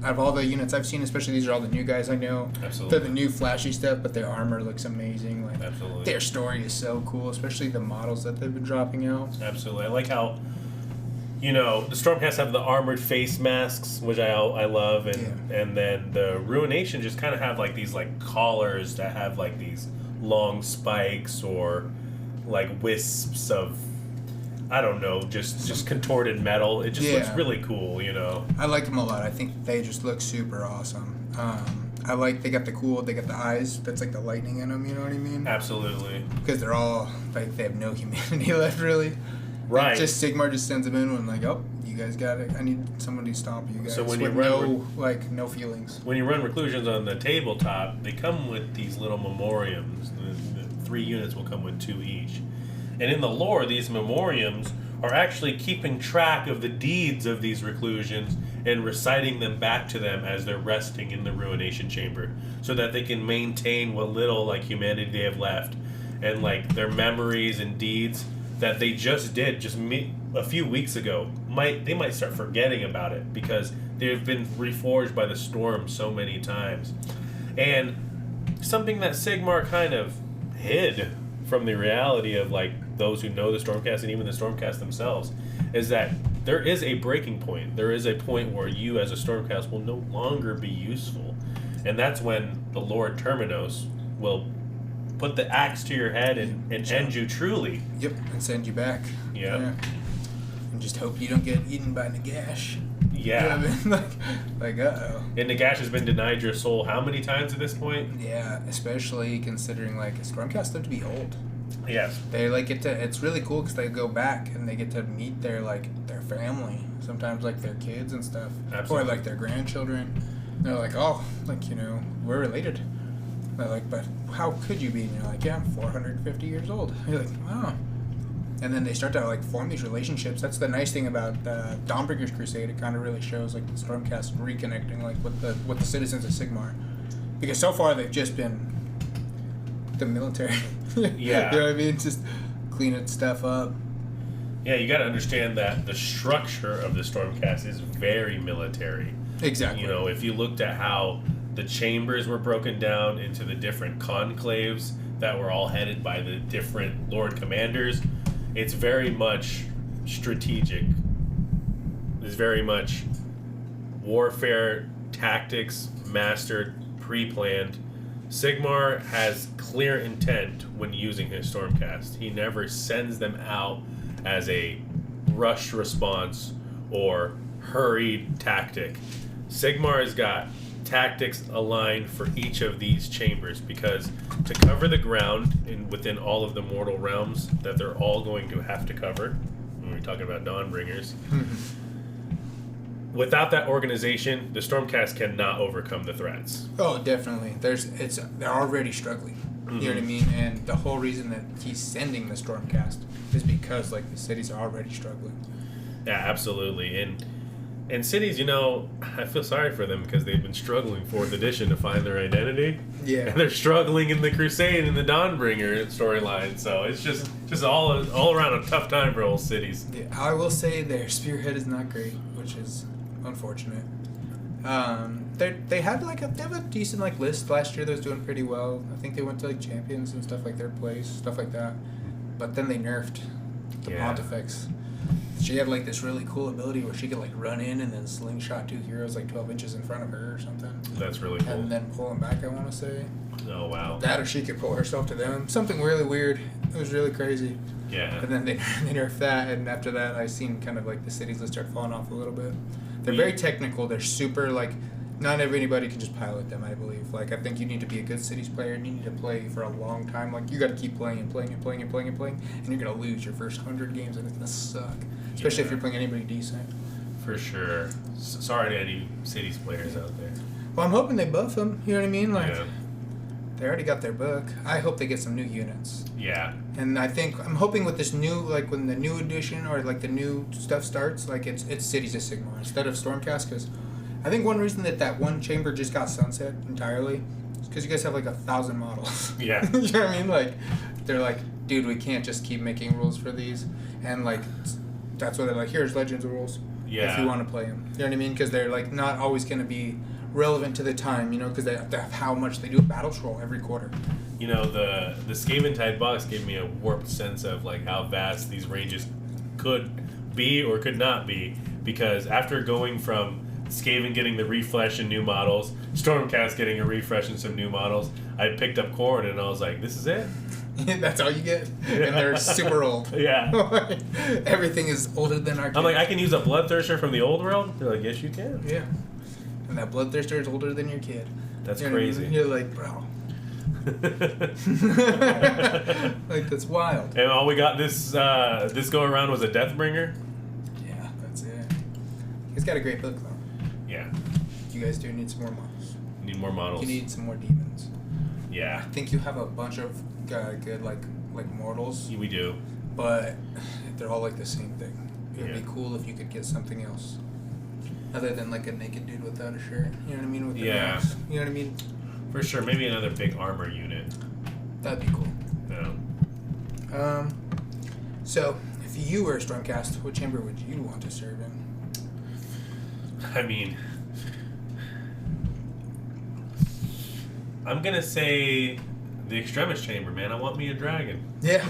of all the units I've seen, especially these are all the new guys I know. Absolutely. They're the new flashy stuff, but their armor looks amazing. Absolutely. Their story is so cool, especially the models that they've been dropping out. Absolutely. I like how, the Stormcast have the armored face masks, which I love, and then the Ruination just kind of have like these like collars that have like these long spikes or like wisps of, I don't know, just contorted metal. It just looks really cool, I like them a lot. I think they just look super awesome. They got the eyes that's like the lightning in them, you know what I mean? Absolutely. Because they're all, like, they have no humanity left, really. Right. Like, just Sigmar just sends them in and like, oh, you guys got it. I need somebody to stomp you guys. So when with no feelings. When you run reclusions on the tabletop, they come with these little memoriams. The 3 units will come with 2 each. And in the lore, these memoriams are actually keeping track of the deeds of these reclusions and reciting them back to them as they're resting in the Ruination Chamber, so that they can maintain what little like humanity they have left, and like their memories and deeds that they just did a few weeks ago. They might start forgetting about it because they've been reforged by the storm so many times. And something that Sigmar kind of hid from the reality of like those who know the Stormcast and even the Stormcast themselves is that there is a breaking point. There is a point where you as a Stormcast will no longer be useful. And that's when the Lord Terminos will put the axe to your head and end you truly. Yep, and send you back. Yep. Yeah. And just hope you don't get eaten by Nagash. Yeah. You know what I mean? like uh-oh. And Nagash has been denied your soul how many times at this point? Yeah, especially considering like Stormcast live to be old. Yes. They like get to. It's really cool because they go back and they get to meet their family. Sometimes like their kids and stuff. Absolutely. Or like their grandchildren. And they're like, oh, like we're related. And they're like, but how could you be? And you're like, yeah, I'm 450 years old. And you're like, oh. And then they start to like form these relationships. That's the nice thing about Dawnbreaker's Crusade. It kind of really shows like the Stormcast reconnecting like with the citizens of Sigmar, because so far they've just been the military. Yeah. You know what I mean? Just cleaning stuff up. Yeah, you got to understand that the structure of the Stormcast is very military. Exactly. If you looked at how the chambers were broken down into the different conclaves that were all headed by the different Lord Commanders, it's very much strategic. is very much warfare tactics mastered, pre-planned. Sigmar has clear intent when using his Stormcast. He never sends them out as a rushed response or hurried tactic. Sigmar has got tactics aligned for each of these chambers, because to cover the ground within all of the mortal realms that they're all going to have to cover, when we're talking about Dawnbringers, without that organization, the Stormcast cannot overcome the threats. Oh, definitely. They're already struggling. You know what I mean? And the whole reason that he's sending the Stormcast is because like the cities are already struggling. Yeah, absolutely. And cities, I feel sorry for them because they've been struggling 4th edition to find their identity. Yeah. And they're struggling in the Crusade and the Dawnbringer storyline. So it's just all around a tough time for old cities. Yeah, I will say their spearhead is not great, which is unfortunate. They have a decent list last year that was doing pretty well. I think they went to champions and stuff like their place, stuff like that. But then they nerfed the Pontifex. She had this really cool ability where she could run in and then slingshot 2 heroes 12 inches in front of her or something. That's really cool. And then pull them back, I want to say. Oh, wow. That or she could pull herself to them. Something really weird. It was really crazy. Yeah. And then they nerfed that, and after that I seen kind of the cities list start falling off a little bit. They're very technical. They're super not anybody can just pilot them, I believe. I think you need to be a good cities player and you need to play for a long time. You got to keep playing and playing and playing and playing and playing, and you're going to lose your first 100 games and it's going to suck. Especially if you're playing anybody decent. For sure. Sorry to any cities players out there. Well, I'm hoping they buff them. You know what I mean? Yeah. They already got their book. I hope they get some new units. Yeah. And I'm hoping with this new, when the new edition or the new stuff starts, it's Cities of Sigmar instead of Stormcast, because I think one reason that one chamber just got sunset entirely is because you guys have 1,000 models. Yeah. You know what I mean? They're dude, we can't just keep making rules for these. And that's what they're here's Legends rules. Yeah. If you want to play them. You know what I mean? Because they're not always going to be relevant to the time, because they have to have how much they do a battle troll every quarter. The Skaventide box gave me a warped sense of how vast these ranges could be or could not be, because after going from Skaven getting the refresh and new models, Stormcast getting a refresh and some new models, I picked up Khorne and I was like, this is it? That's all you get? Yeah. And they're super old. Yeah. Everything is older than our kids. I'm I can use a Bloodthirster from the old world? They're like, yes, you can. Yeah. And that Bloodthirster is older than your kid. That's crazy. You're bro. That's wild. And all we got this go around was a Deathbringer? Yeah, that's it. He's got a great book, though. Yeah. You guys do need some more models. Need more models. You need some more demons. Yeah. I think you have a bunch of good mortals. We do. But they're all the same thing. It would be cool if you could get something else. Other than a naked dude without a shirt. You know what I mean? With the mask. You know what I mean? For sure. Maybe another big armor unit. That'd be cool. Yeah. So, if you were a Stormcast, what chamber would you want to serve in? I mean, I'm going to say the Extremis Chamber, man. I want me a dragon. Yeah.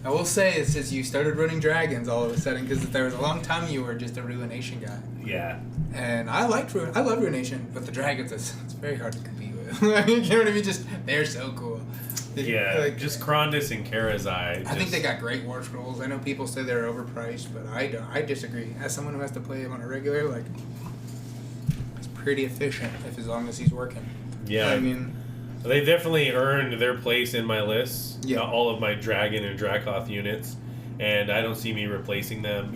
I will say, it's just you started running dragons all of a sudden, because there was a long time you were just a Ruination guy. Yeah. And I love Ruination, but the dragons, it's very hard to compete with. You know what I mean? They're so cool. Yeah, just Krondys and Karazai. I think they got great war scrolls. I know people say they're overpriced, but I don't. I disagree. As someone who has to play them on a regular, it's pretty efficient as long as he's working. Yeah. I mean, they definitely earned their place in my list. Yeah. All of my Dragon and Dracoth units, and I don't see me replacing them.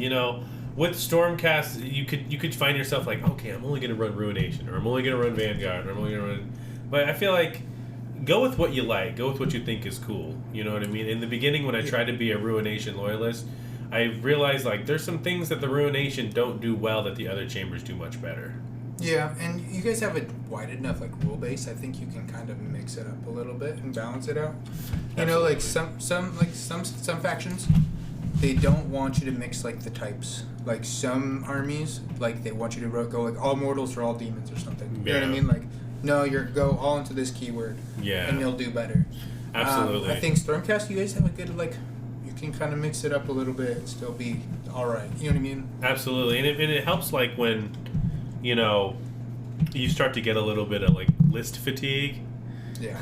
With Stormcast, you could find yourself okay, I'm only going to run Ruination, or I'm only going to run Vanguard, or I'm only going to run. But I feel go with what you like. Go with what you think is cool. You know what I mean? In the beginning, when I tried to be a Ruination loyalist, I realized there's some things that the Ruination don't do well that the other chambers do much better. Yeah, and you guys have a wide enough rule base. I think you can kind of mix it up a little bit and balance it out. Absolutely. Some factions, they don't want you to mix the types. Some armies, they want you to go all mortals or all demons or something. You know what I mean? No, you're go all into this keyword. Yeah. And you'll do better. Absolutely. I think Stormcast, you guys have a good you can kind of mix it up a little bit and still be all right. You know what I mean? Absolutely, and it helps like when, you know, you start to get a little bit of like list fatigue. Yeah.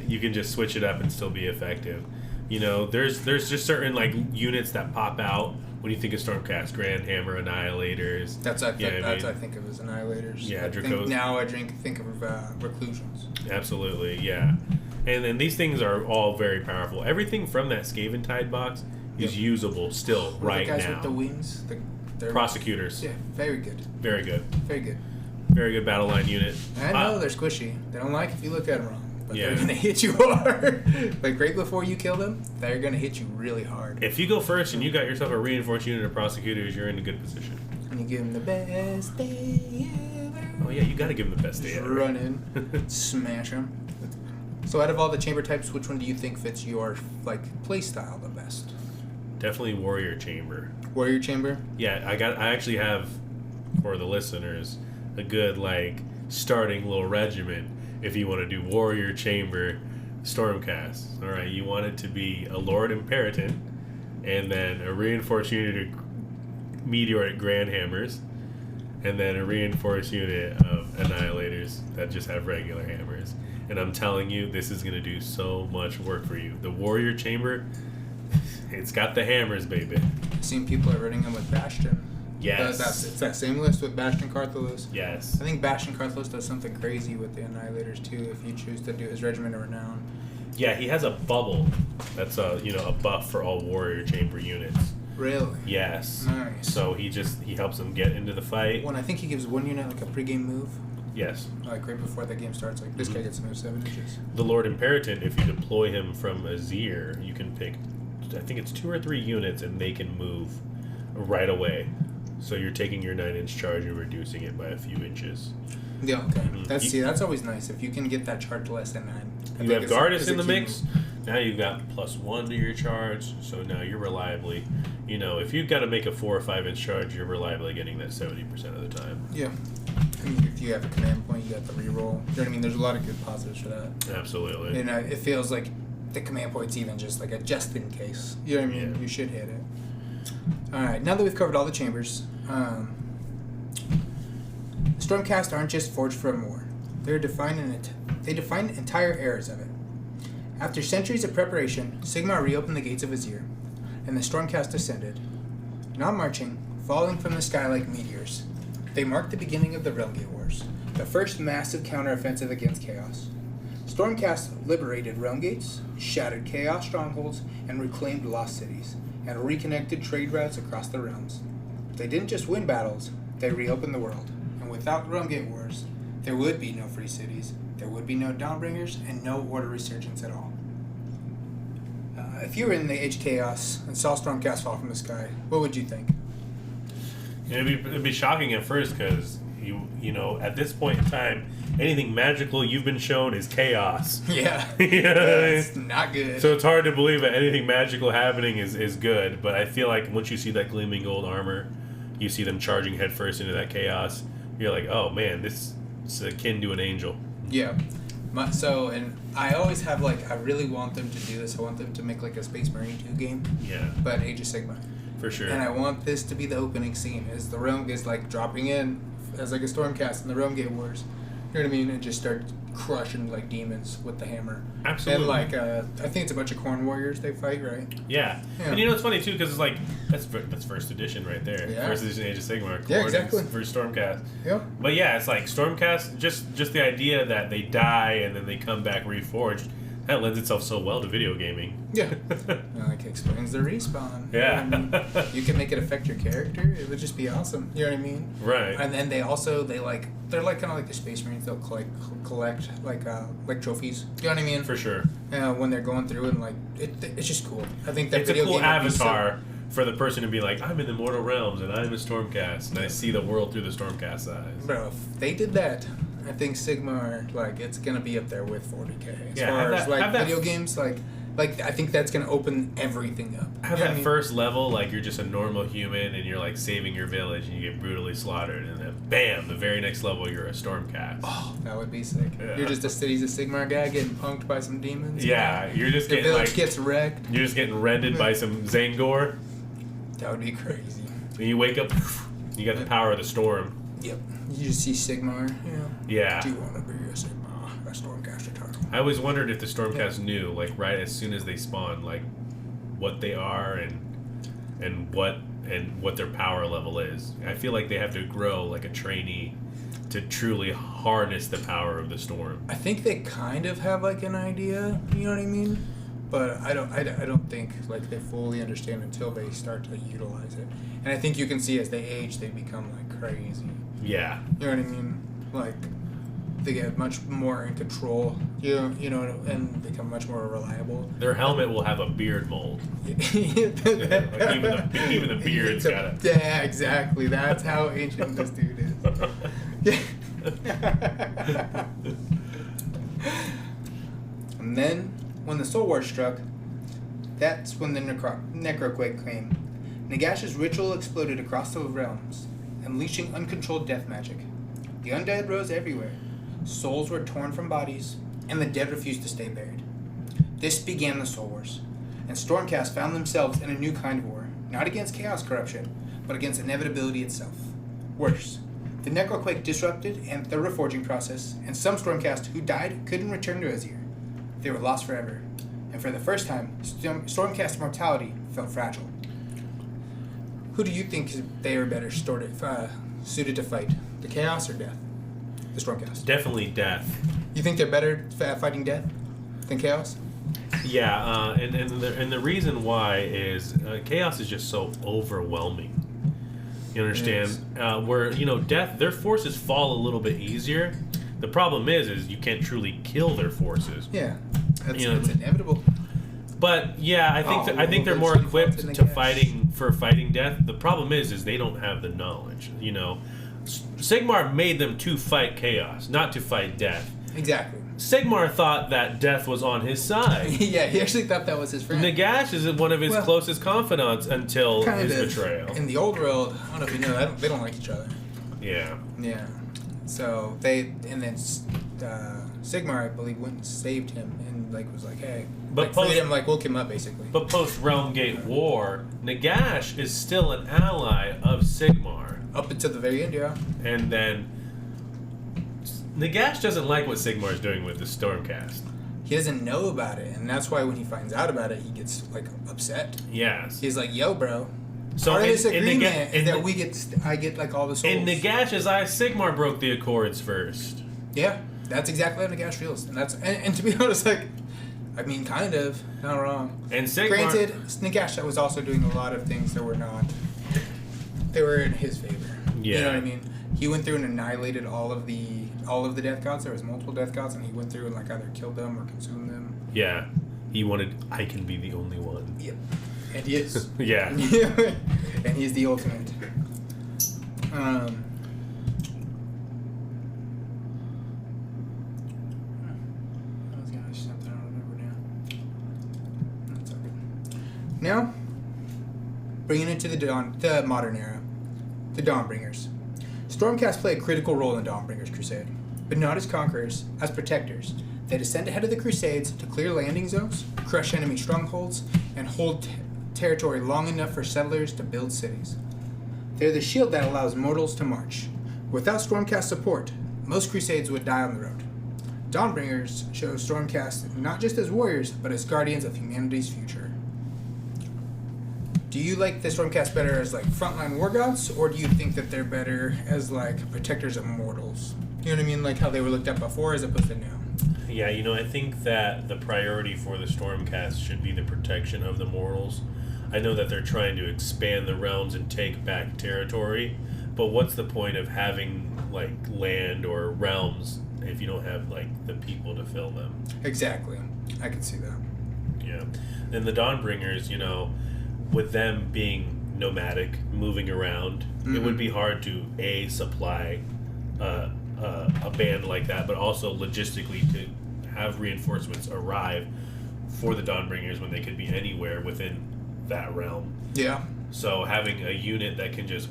You can just switch it up and still be effective. You know, there's just certain like units that pop out when you think of Stormcast, Grand Hammer, Annihilators. That's what I think of as Annihilators. Yeah, I think of Reclusions. Absolutely, yeah. And then these things are all very powerful. Everything from that Skaven Tide box is usable still right the guys now. with the wings, they're Prosecutors. Yeah, very good. Very good. Very good. Very good battle line unit. I know they're squishy. They don't like if you look at them wrong. But Yeah. they're going to hit you hard. Like right before you kill them, they're going to hit you really hard. If you go first and you got yourself a reinforced unit of prosecutors, you're in a good position. And you give them the best day ever. Oh yeah, you got to give them the best day Just ever. run in, smash them. So out of all the chamber types, which one do you think fits your like play style the best? Definitely Warrior Chamber. Warrior Chamber? Yeah, I actually have, for the listeners, a good like starting little regiment if you want to do Warrior Chamber Stormcast. All right, you want it to be a Lord Imperator, and then a reinforced unit of Meteoric Grand Hammers, and then a reinforced unit of Annihilators that just have regular hammers. And I'm telling you, this is going to do so much work for you. The Warrior Chamber, it's got the hammers, baby. I've seen people are running them with Bastion. Yes. It's that same list with Bastion Carthalos. Yes. I think Bastion Carthalos does something crazy with the Annihilators too if you choose to do his Regiment of Renown. Yeah, he has a bubble that's a buff for all Warrior Chamber units. Really? Yes. Nice. So he helps them get into the fight. When I think he gives one unit like a pregame move. Yes. Like right before the game starts, like this guy gets to move 7 inches. The Lord Imperator, if you deploy him from Azyr, you can pick, I think it's 2 or 3 units, and they can move right away. So you're taking your 9-inch charge and reducing it by a few inches. Yeah, okay. Mm-hmm. That's always nice if you can get that charge to less than 9. You have Gardas in the mix. Now you've got +1 to your charge, so now you're reliably, if you've got to make a 4 or 5 inch charge, you're reliably getting that 70% of the time. Yeah. And if you have a command point, you got the reroll. You know what I mean? There's a lot of good positives for that. Absolutely. And it feels like the command point's even just like a just in case. You know what I mean? Yeah. You should hit it. Alright, now that we've covered all the chambers, Stormcast aren't just forged from war. They define entire eras of it. After centuries of preparation, Sigmar reopened the gates of Azyr, and the Stormcast descended. Not marching, falling from the sky like meteors, they marked the beginning of the Realmgate Wars, the first massive counteroffensive against Chaos. Stormcast liberated Realmgates, shattered Chaos strongholds, and reclaimed lost cities, and reconnected trade routes across the realms. They didn't just win battles, they reopened the world. And without Realmgate Wars, there would be no free cities, there would be no Dawnbringers, and no Order resurgence at all. If you were in the Age of Chaos and saw Stormcast fall from the sky, what would you think? It'd be shocking at first because, at this point in time, anything magical you've been shown is chaos. Yeah. It's not good. So it's hard to believe that anything magical happening is good, but I feel like once you see that gleaming gold armor, you see them charging headfirst into that chaos, you're like, oh man, this is akin to an angel. Yeah. And I always have I really want them to do this. I want them to make a Space Marine 2 game. Yeah. But Age of Sigmar. For sure. And I want this to be the opening scene, is the realm is dropping in as a Stormcast in the Realmgate Wars. You know what I mean? And just start crushing demons with the hammer. Absolutely. And I think it's a bunch of Khorne warriors they fight, right? Yeah. And it's funny too because it's that's first edition right there. Yeah. First edition Age of Sigmar. Yeah, exactly. For Stormcast. Yep. But yeah, it's like Stormcast. Just the idea that they die and then they come back reforged. That lends itself so well to video gaming. Yeah. Explains the respawn. Yeah. You know what I mean? You can make it affect your character. It would just be awesome. You know what I mean? Right. And then they're kind of like the Space Marines. They'll collect trophies. You know what I mean? For sure. When they're going through and it's just cool. I think that it's video a cool game avatar for the person to be like, I'm in the Mortal Realms and I'm a Stormcast and I see the world through the Stormcast eyes. Bro, if they did that, I think Sigmar it's gonna be up there with 40K as far as video games. I think that's gonna open everything up. Have that first level, you're just a normal human and you're saving your village and you get brutally slaughtered, and then bam, the very next level you're a Stormcast. Oh, that would be sick. Yeah. You're just a Cities of Sigmar guy getting punked by some demons. Yeah, you're just your getting village gets wrecked. You're just getting rended by some Zangor. That would be crazy. And you wake up, you got the power of the storm. Yep. You just see Sigmar. Yeah. Do you want to be a Sigmar? A Stormcast Eternal. I always wondered if the Stormcast knew, like, right as soon as they spawn, like, what they are and what their power level is. I feel like they have to grow like a trainee to truly harness the power of the storm. I think they kind of have like an idea, you know what I mean? But I don't think like they fully understand until they start to utilize it. And I think you can see as they age, they become like crazy. Yeah. You know what I mean? Like they get much more in control, you know, and become much more reliable. Their helmet will have a beard mold. Like even the beard's got it. Yeah, exactly. That's how ancient this dude is. And then, when the Soul War struck, that's when the Necroquake came. Nagash's ritual exploded across the realms, unleashing uncontrolled death magic. The undead rose everywhere. Souls were torn from bodies, and the dead refused to stay buried. This began the Soul Wars, and Stormcast found themselves in a new kind of war, not against chaos corruption, but against inevitability itself. Worse, the Necroquake disrupted the reforging process, and some Stormcast who died couldn't return to Azyr. They were lost forever, and for the first time, Stormcast mortality felt fragile. Who do you think they are better suited to fight, the chaos or death? The Stormcast. Definitely death. You think they're better at fighting death than chaos? Yeah, and the reason why is chaos is just so overwhelming. You understand? Where death, their forces fall a little bit easier. The problem is you can't truly kill their forces. Yeah, it's inevitable. But yeah, I think they're more equipped to fighting death. The problem is they don't have the knowledge. Sigmar made them to fight chaos, not to fight death. Exactly. Sigmar thought that death was on his side. Yeah, he actually thought that was his friend. Nagash is one of his closest confidants until his betrayal. In the old world, I don't know if you know, they don't like each other. Yeah. Yeah. So Sigmar, I believe, went and saved him and was like, hey, freed him, woke him up basically. But post Realm Gate War, Nagash is still an ally of Sigmar. Up until the very end, yeah. And then Nagash doesn't like what Sigmar is doing with the Stormcast. He doesn't know about it, and that's why when he finds out about it, he gets upset. Yes. He's like, "Yo, bro." So part of this agreement is that I get all the souls. In Nagash's eyes, Sigmar broke the Accords first. Yeah, that's exactly how Nagash feels, and to be honest, I mean, kind of not wrong. And Sigmar, granted, Nagash was also doing a lot of things that were not. They were in his favor. Yeah. You know what I mean? He went through and annihilated all of the death gods. There was multiple death gods, and he went through and either killed them or consumed them. Yeah. He wanted, I can be the only one. Yep. And he is. Yeah. And he's the ultimate. I was gonna ask something, I don't remember now. That's all good. Now, bringing it to the modern era, the Dawnbringers. Stormcast play a critical role in Dawnbringers Crusade, but not as conquerors, as protectors. They descend ahead of the Crusades to clear landing zones, crush enemy strongholds, and hold territory long enough for settlers to build cities. They're the shield that allows mortals to march. Without Stormcast support, most Crusades would die on the road. Dawnbringers show Stormcast not just as warriors, but as guardians of humanity's future. Do you like the Stormcast better as frontline war gods, or do you think that they're better as protectors of mortals? You know what I mean? How they were looked at before as opposed to now. Yeah, I think that the priority for the Stormcast should be the protection of the mortals. I know that they're trying to expand the realms and take back territory, but what's the point of having land or realms if you don't have the people to fill them? Exactly. I can see that. Yeah. And the Dawnbringers, with them being nomadic, moving around, it would be hard to supply a band like that, but also logistically to have reinforcements arrive for the Dawnbringers when they could be anywhere within that realm. Yeah. So having a unit that can just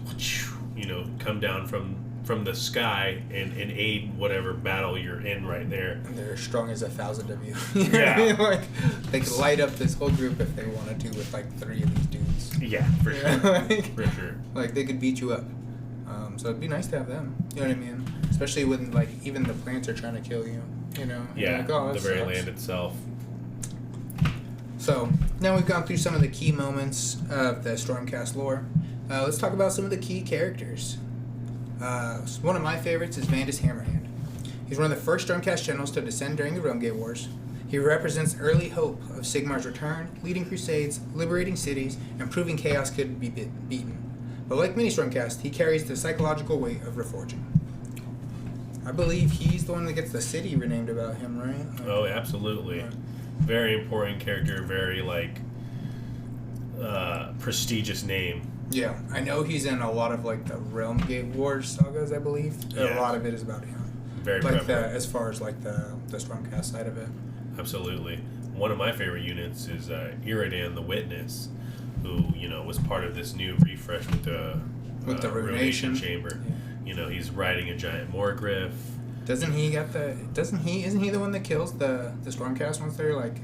come down from from the sky and aid whatever battle you're in right there. And they're as strong as 1,000 of you. Yeah. Like, they could light up this whole group if they wanted to with like 3 of these dudes. Yeah, for sure. Like, for sure. Like, they could beat you up. So it'd be nice to have them. You know what I mean? Especially when, like, even the plants are trying to kill you. You know? Yeah, like, oh, the very sucks. land itself. So, now we've gone through some of the key moments of the Stormcast lore. Let's talk about some of the key characters. One of my favorites is Vandus Hammerhand. He's one of the first Stormcast generals to descend during the Realmgate Wars. He represents early hope of Sigmar's return, leading crusades, liberating cities, and proving chaos could be beaten. But like many Stormcast, he carries the psychological weight of reforging. I believe he's the one that gets the city renamed about him, right? Oh, absolutely. Yeah. Very important character, very, prestigious name. Yeah, I know he's in a lot of, like, the Realmgate Wars sagas, I believe. Yeah. A lot of it is about him. Very Like, prevalent. as far as, like, the Stormcast side of it. Absolutely. One of my favorite units is Iridan the Witness, who, was part of this new refresh with the Ruination Chamber. Yeah. He's riding a giant Morgriff. Isn't he the one that kills the Stormcast once they're, like...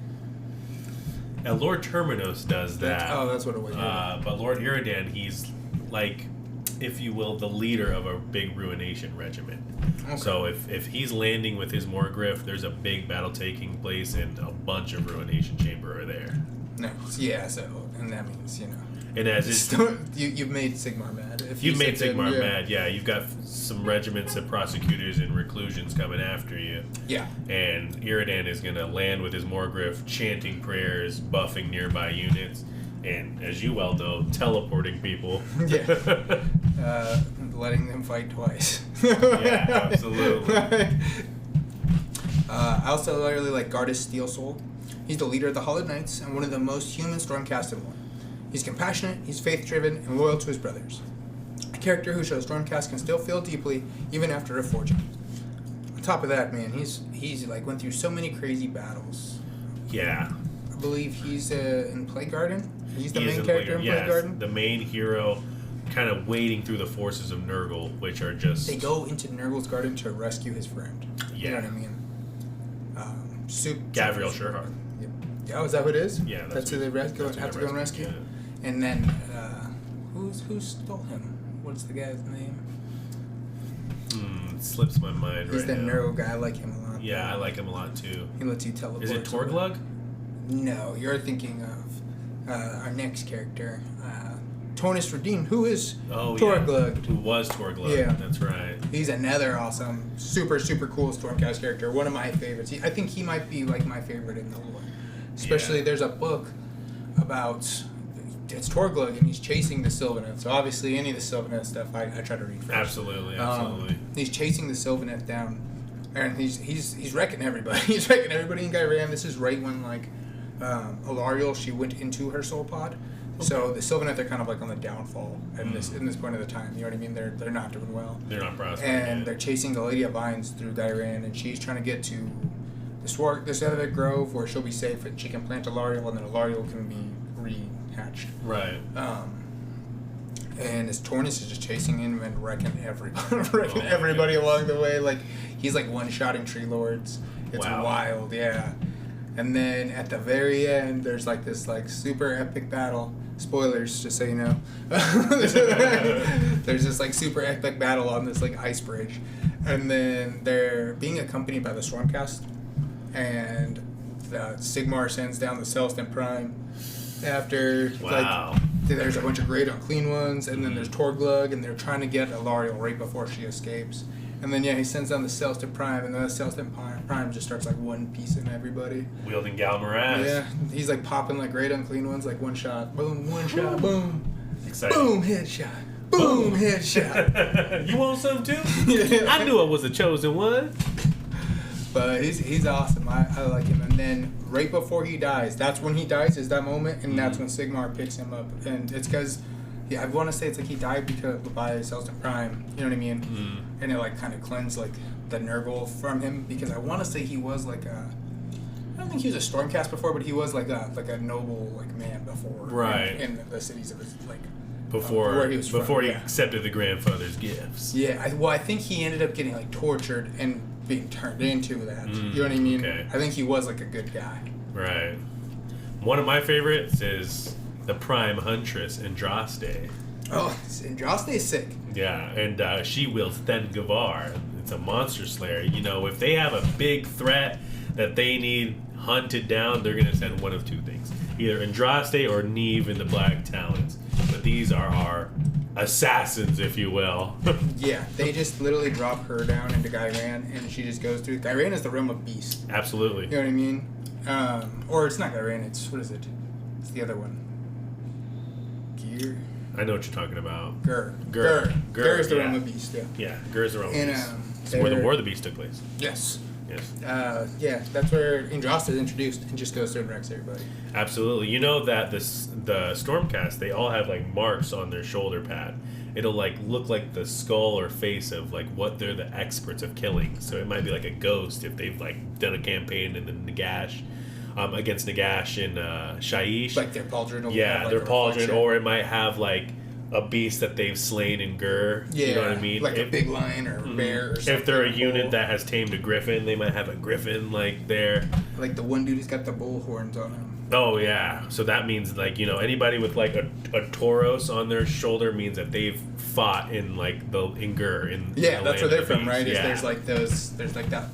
And Lord Terminus does that. That's what it was. But Lord Iridan, he's like, if you will, the leader of a big Ruination regiment. Okay. So if he's landing with his Morgriff, there's a big battle taking place, and a bunch of Ruination Chamber are there. No, yeah, so, and that means, And as it's, you've made Sigmar mad. If you've made said Sigmar that, mad, yeah. You've got some regiments of prosecutors and reclusions coming after you. Yeah. And Iridan is going to land with his Morgriff, chanting prayers, buffing nearby units, and, as you well know, teleporting people. Yeah. Letting them fight twice. Yeah, absolutely. I also really like Gardas Steel Soul. He's the leader of the Hollowed Knights and one of the most human Stormcast in one. He's compassionate, he's faith-driven, and loyal to his brothers. A character who shows Stormcast can still feel deeply, even after reforging. On top of that, man, he's like went through so many crazy battles. Yeah. I believe he's in Plague Garden. He's the He is main in character in Plague Plague Garden. The main hero, kind of wading through the forces of Nurgle, which are just... They go into Nurgle's garden to rescue his friend. Yeah. You know what I mean? Gabriel Sherhard. Yep. Oh, is that what it is? Yeah, that's who they have to go and rescue. Yeah. And then, who stole him? What's the guy's name? It slips my mind He's right the now. Neuro guy. I like him a lot. Yeah, I like him a lot too. He lets you teleport. Is it Torglug? No, you're thinking of our next character, Tonus Redeemed, who is Torglug. Yeah. Who was Torglug. Yeah. That's right. He's another awesome, super, super cool Stormcast character. One of my favorites. I think he might be like my favorite in the lore. Especially there's a book about, it's Torglug and he's chasing the Sylvaneth. So obviously any of the Sylvaneth stuff I try to read first. Absolutely. He's chasing the Sylvaneth down, and he's wrecking everybody. He's wrecking everybody in Gyran. This is right when like Alariel, she went into her soul pod. Okay. So the Sylvaneth are kind of like on the downfall in this point of the time. You know what I mean? They're not doing well. They're not prospering. And they're chasing the Lady of Vines through Gyran, and she's trying to get to this other grove where she'll be safe, and she can plant Alariel, and then Alariel can be rehatched. Right. And his Tornus is just chasing him and wrecking everybody along the way. Like he's like one-shotting tree lords. It's wild, yeah. And then at the very end, there's like this like super epic battle. Spoilers, just so you know. There's this like super epic battle on this like ice bridge, and then they're being accompanied by the Stormcast, and Sigmar sends down the Celestin Prime. After like there's a bunch of great unclean ones, and then there's Torglug, and they're trying to get Alariel right before she escapes. And then he sends down the Celestin Prime, and then the Celestin Prime just starts like one piecing everybody. Wielding Galmaraz. Yeah, he's like popping like great unclean ones, like one shot, boom, one shot, boom, exciting. Boom, headshot, boom, headshot. You want some too? Yeah. I knew I was a chosen one. But he's awesome. I like him. And then right before he dies, that's when he dies, is that moment, and that's when Sigmar picks him up. And it's because, I want to say it's like he died by Celestin Prime, you know what I mean? And it like kind of cleansed like the Nurgle from him, because I want to say he was like I don't think he was a Stormcast before, but he was like a noble like man before. Right. In the cities of his like before he yeah. accepted the grandfather's gifts. Yeah, I think he ended up getting like tortured and being turned into that. You know what I mean? Okay. I think he was like a good guy. Right. One of my favorites is the Prime Huntress, Andraste. Oh, Andraste is sick. Yeah, and she wields Thengavar. It's a monster slayer. You know, if they have a big threat that they need hunted down, they're going to send one of two things. Either Andraste or Neve in the Black Talons. But these are our assassins, if you will. Yeah, they just literally drop her down into Ghyran, and she just goes through. Ghyran is the realm of beasts. Absolutely. You know what I mean? Or it's not Ghyran, it's, what is it? It's the other one. Gear? I know what you're talking about. Gur is the realm of beasts, yeah. Yeah, Gur is the realm of And, beasts. It's where the War of the Beasts took place. Yes. Yes. Yeah, that's where Andraste is introduced and just goes through and wrecks everybody. Absolutely. You know that the Stormcast, they all have like marks on their shoulder pad. It'll like look like the skull or face of like what they're the experts of killing. So it might be like a ghost if they've like done a campaign in the Nagash, against Nagash and Shaiish. Like their pauldron. Yeah, their pauldron, or it might have like a beast that they've slain in Gur. Yeah, you know what I mean? like a big lion or a bear or something. If they're a unit that has tamed a griffin, they might have a griffin like there. Like the one dude who's got the bull horns on him. Oh yeah, so that means like, you know, anybody with like a Tauros on their shoulder means that they've fought in like in Gur. Yeah, that's where they're from, beasts. right? Yeah. There's like that.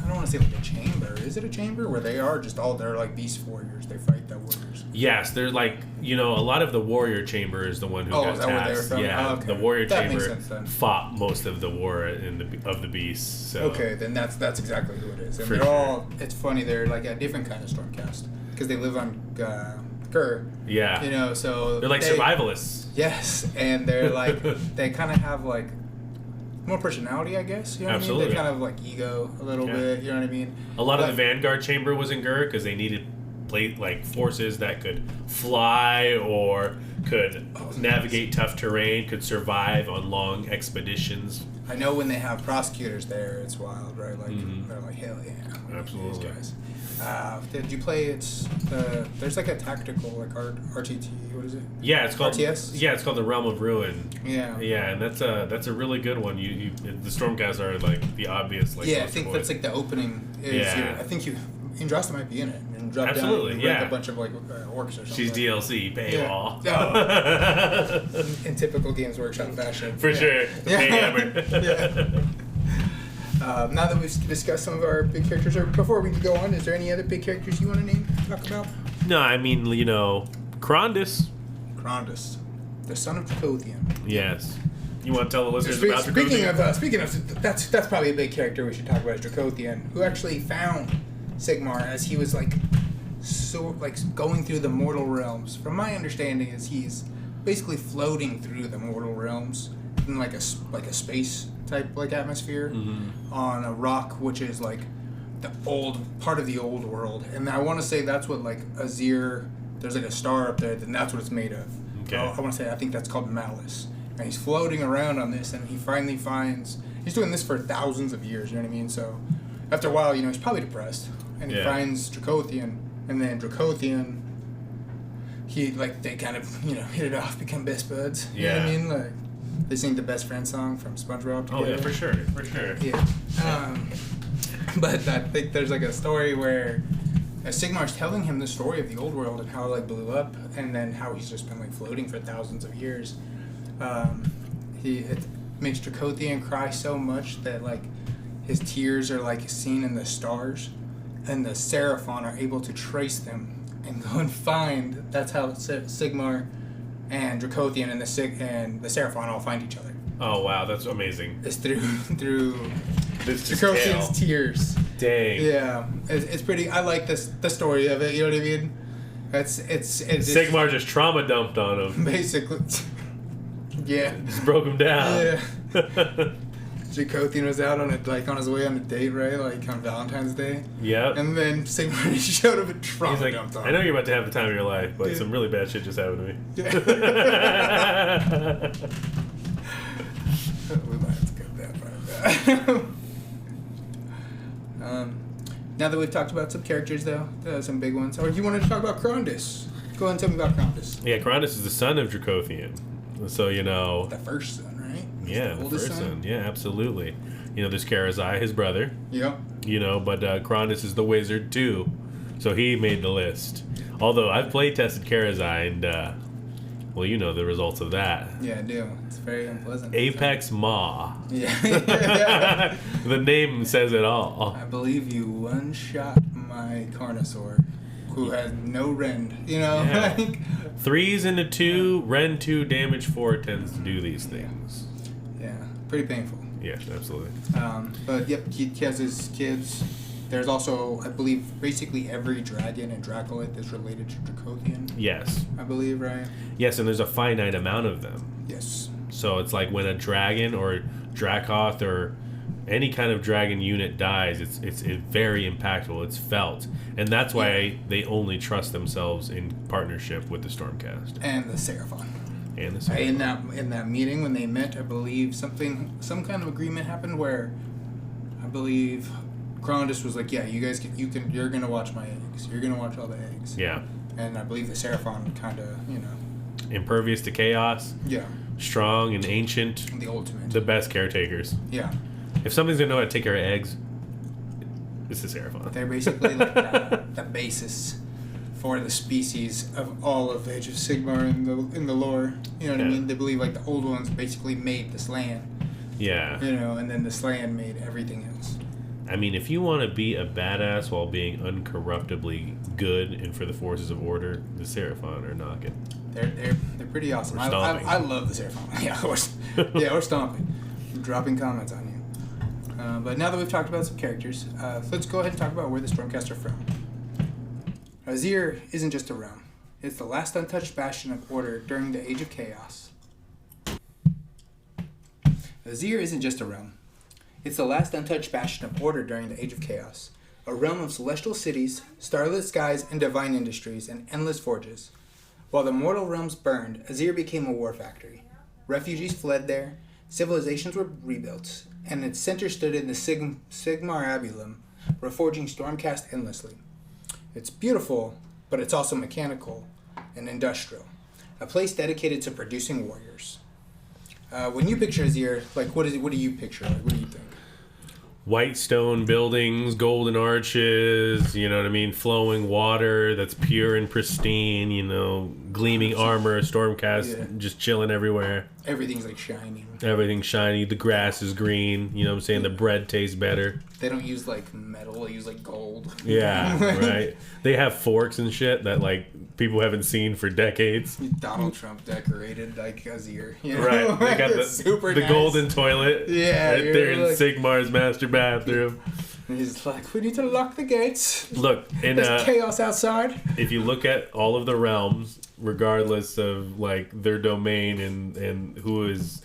I don't want to say like a chamber. Is it a chamber where they are just all they're like beast warriors? They fight the warriors. Yes, they're like, you know, a lot of the warrior chamber is the one who got is that where they were tasked. from? Yeah, Oh, okay. the warrior That makes chamber sense, then. fought most of the war of the beasts. So. Okay, then that's exactly who it is. And For they're sure. all. It's funny. They're like a different kind of Stormcast because they live on Gur. Yeah. You know, so They're like survivalists. Yes, and they're like they kind of have like more personality, I guess. You know what Absolutely. I mean? They kind of like ego a little bit. You know what I mean? A lot of the Vanguard chamber was in Gur because they needed forces that could fly or could navigate tough terrain, could survive on long expeditions. I know when they have prosecutors there, it's wild, right? Like they're like, hell yeah, Absolutely. These guys. Did you play? There's like a tactical like RTT. What is it? Yeah, it's called RTS? Yeah, it's called the Realm of Ruin. Yeah. Yeah, and that's a really good one. You the Stormcast are like the obvious like. Yeah, I most think avoid. that's like the opening. Yeah. I think Andraste might be in it and drop Absolutely, down and yeah. a bunch of like orcs or something. She's DLC paywall. Yeah. In typical Games Workshop fashion. For sure. The Payhammer. Yeah. Now that we've discussed some of our big characters, or before we go on, is there any other big characters you want to talk about? No, I mean, you know, Krondus. Krondus, the son of Dracothian. Yes. You want to tell the listeners about Speaking of, that's probably a big character we should talk about is Dracothian, who actually found Sigmar as he was going through the mortal realms. From my understanding, is he's basically floating through the mortal realms in like a space type like atmosphere on a rock, which is like the old part of the old world. And I want to say that's what like Azyr. There's like a star up there, then that's what it's made of. Okay. I want to say I think that's called Malice. And he's floating around on this, and he finally finds. He's doing this for thousands of years. You know what I mean? So after a while, you know, he's probably depressed, and he finds Dracothian, and then Dracothian. They kind of hit it off, become best buds. You know what I mean? Like they sing the best friend song from SpongeBob together. Oh yeah, for sure. Yeah. But I think there's like a story where Sigmar's telling him the story of the old world and how it like blew up, and then how he's just been like floating for thousands of years. It makes Dracothian cry so much that like his tears are like seen in the stars, and the Seraphon are able to trace them and go and find. That's how Sigmar and Dracothian and the Seraphon all find each other. Oh wow, that's amazing. It's through This Dracothian's tears. Dang. Yeah, it's pretty. I like the story of it. You know what I mean? It's Sigmar just trauma dumped on him. basically. Yeah. Just broke him down. Yeah. Dracothian was out on his way on a date, right? Like on Valentine's Day. Yep. And then Sigmar showed up and trauma He's like, dumped on I him. know you're about to have the time of your life, but some really bad shit just happened to me. Yeah. We might have to cut that part. Now that we've talked about some characters, though, some big ones. Or you wanted to talk about Krondus? Go ahead and tell me about Crondus. Yeah, Crondus is the son of Dracothian. So, The first son, right? Yeah, the first son. Yeah, absolutely. There's Karazai, his brother. Yep. But Crondus is the wizard, too. So he made the list. Although, I've play-tested Karazai, and, the results of that. Yeah, I do. It's very unpleasant. Apex Maw. Yeah. The name says it all. I believe you one-shot my Carnosaur, who has no rend. Yeah. 3s into 2, rend 2, damage 4 tends to do these things. Yeah, pretty painful. Yeah, absolutely. But yep, he has his kids. There's also, I believe, basically every dragon and Dracolith is related to Dracothian. Yes. I believe, right? Yes, and there's a finite amount of them. Yes. So it's like when a dragon or Dracoth or any kind of dragon unit dies, it's very impactful. It's felt. And that's why they only trust themselves in partnership with the Stormcast. And the Seraphon. In that meeting when they met, I believe some kind of agreement happened where I believe Crondus was like, yeah, you guys you're gonna watch my eggs. You're gonna watch all the eggs. Yeah. And I believe the Seraphon kind of, impervious to chaos. Yeah. Strong and ancient. The ultimate. The best caretakers. Yeah. If something's gonna know how to take care of eggs, it's the Seraphon. They're basically like the basis for the species of all of Age of Sigmar in the lore. You know what I mean? They believe like the old ones basically made this land. Yeah. And then this land made everything else. I mean, if you want to be a badass while being uncorruptibly good and for the forces of order, the Seraphon are knocking. They're pretty awesome. I love the Seraphon. Yeah, we're stomping. I'm dropping comments on you. But now that we've talked about some characters, let's go ahead and talk about where the Stormcast are from. Azyr isn't just a realm. It's the last untouched bastion of order during the Age of Chaos. Azyr isn't just a realm. It's the last untouched bastion of order during the Age of Chaos. A realm of celestial cities, starlit skies, and divine industries, and endless forges. While the mortal realms burned, Azyr became a war factory. Refugees fled there, civilizations were rebuilt, and its center stood in the Sigmar Abulum, reforging Stormcast endlessly. It's beautiful, but it's also mechanical and industrial. A place dedicated to producing warriors. When you picture Azyr, what do you picture? What do you think? White stone buildings, golden arches, you know what I mean? Flowing water that's pure and pristine, gleaming armor, Stormcast just chilling everywhere. Everything's like shiny. Everything's shiny. The grass is green. You know what I'm saying? The bread tastes better. They don't use like metal. They use like gold. Yeah, right. They have forks and shit that like people haven't seen for decades. Donald Trump decorated like Azyr. Right. They got the nice golden toilet. Yeah, right there in Sigmar's master bathroom. And he's like, we need to lock the gates. Look, there's chaos outside. If you look at all of the realms, regardless of like their domain and who is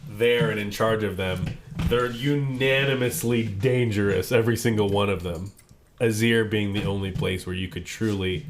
there and in charge of them, they're unanimously dangerous, every single one of them. Azyr being the only place where you could truly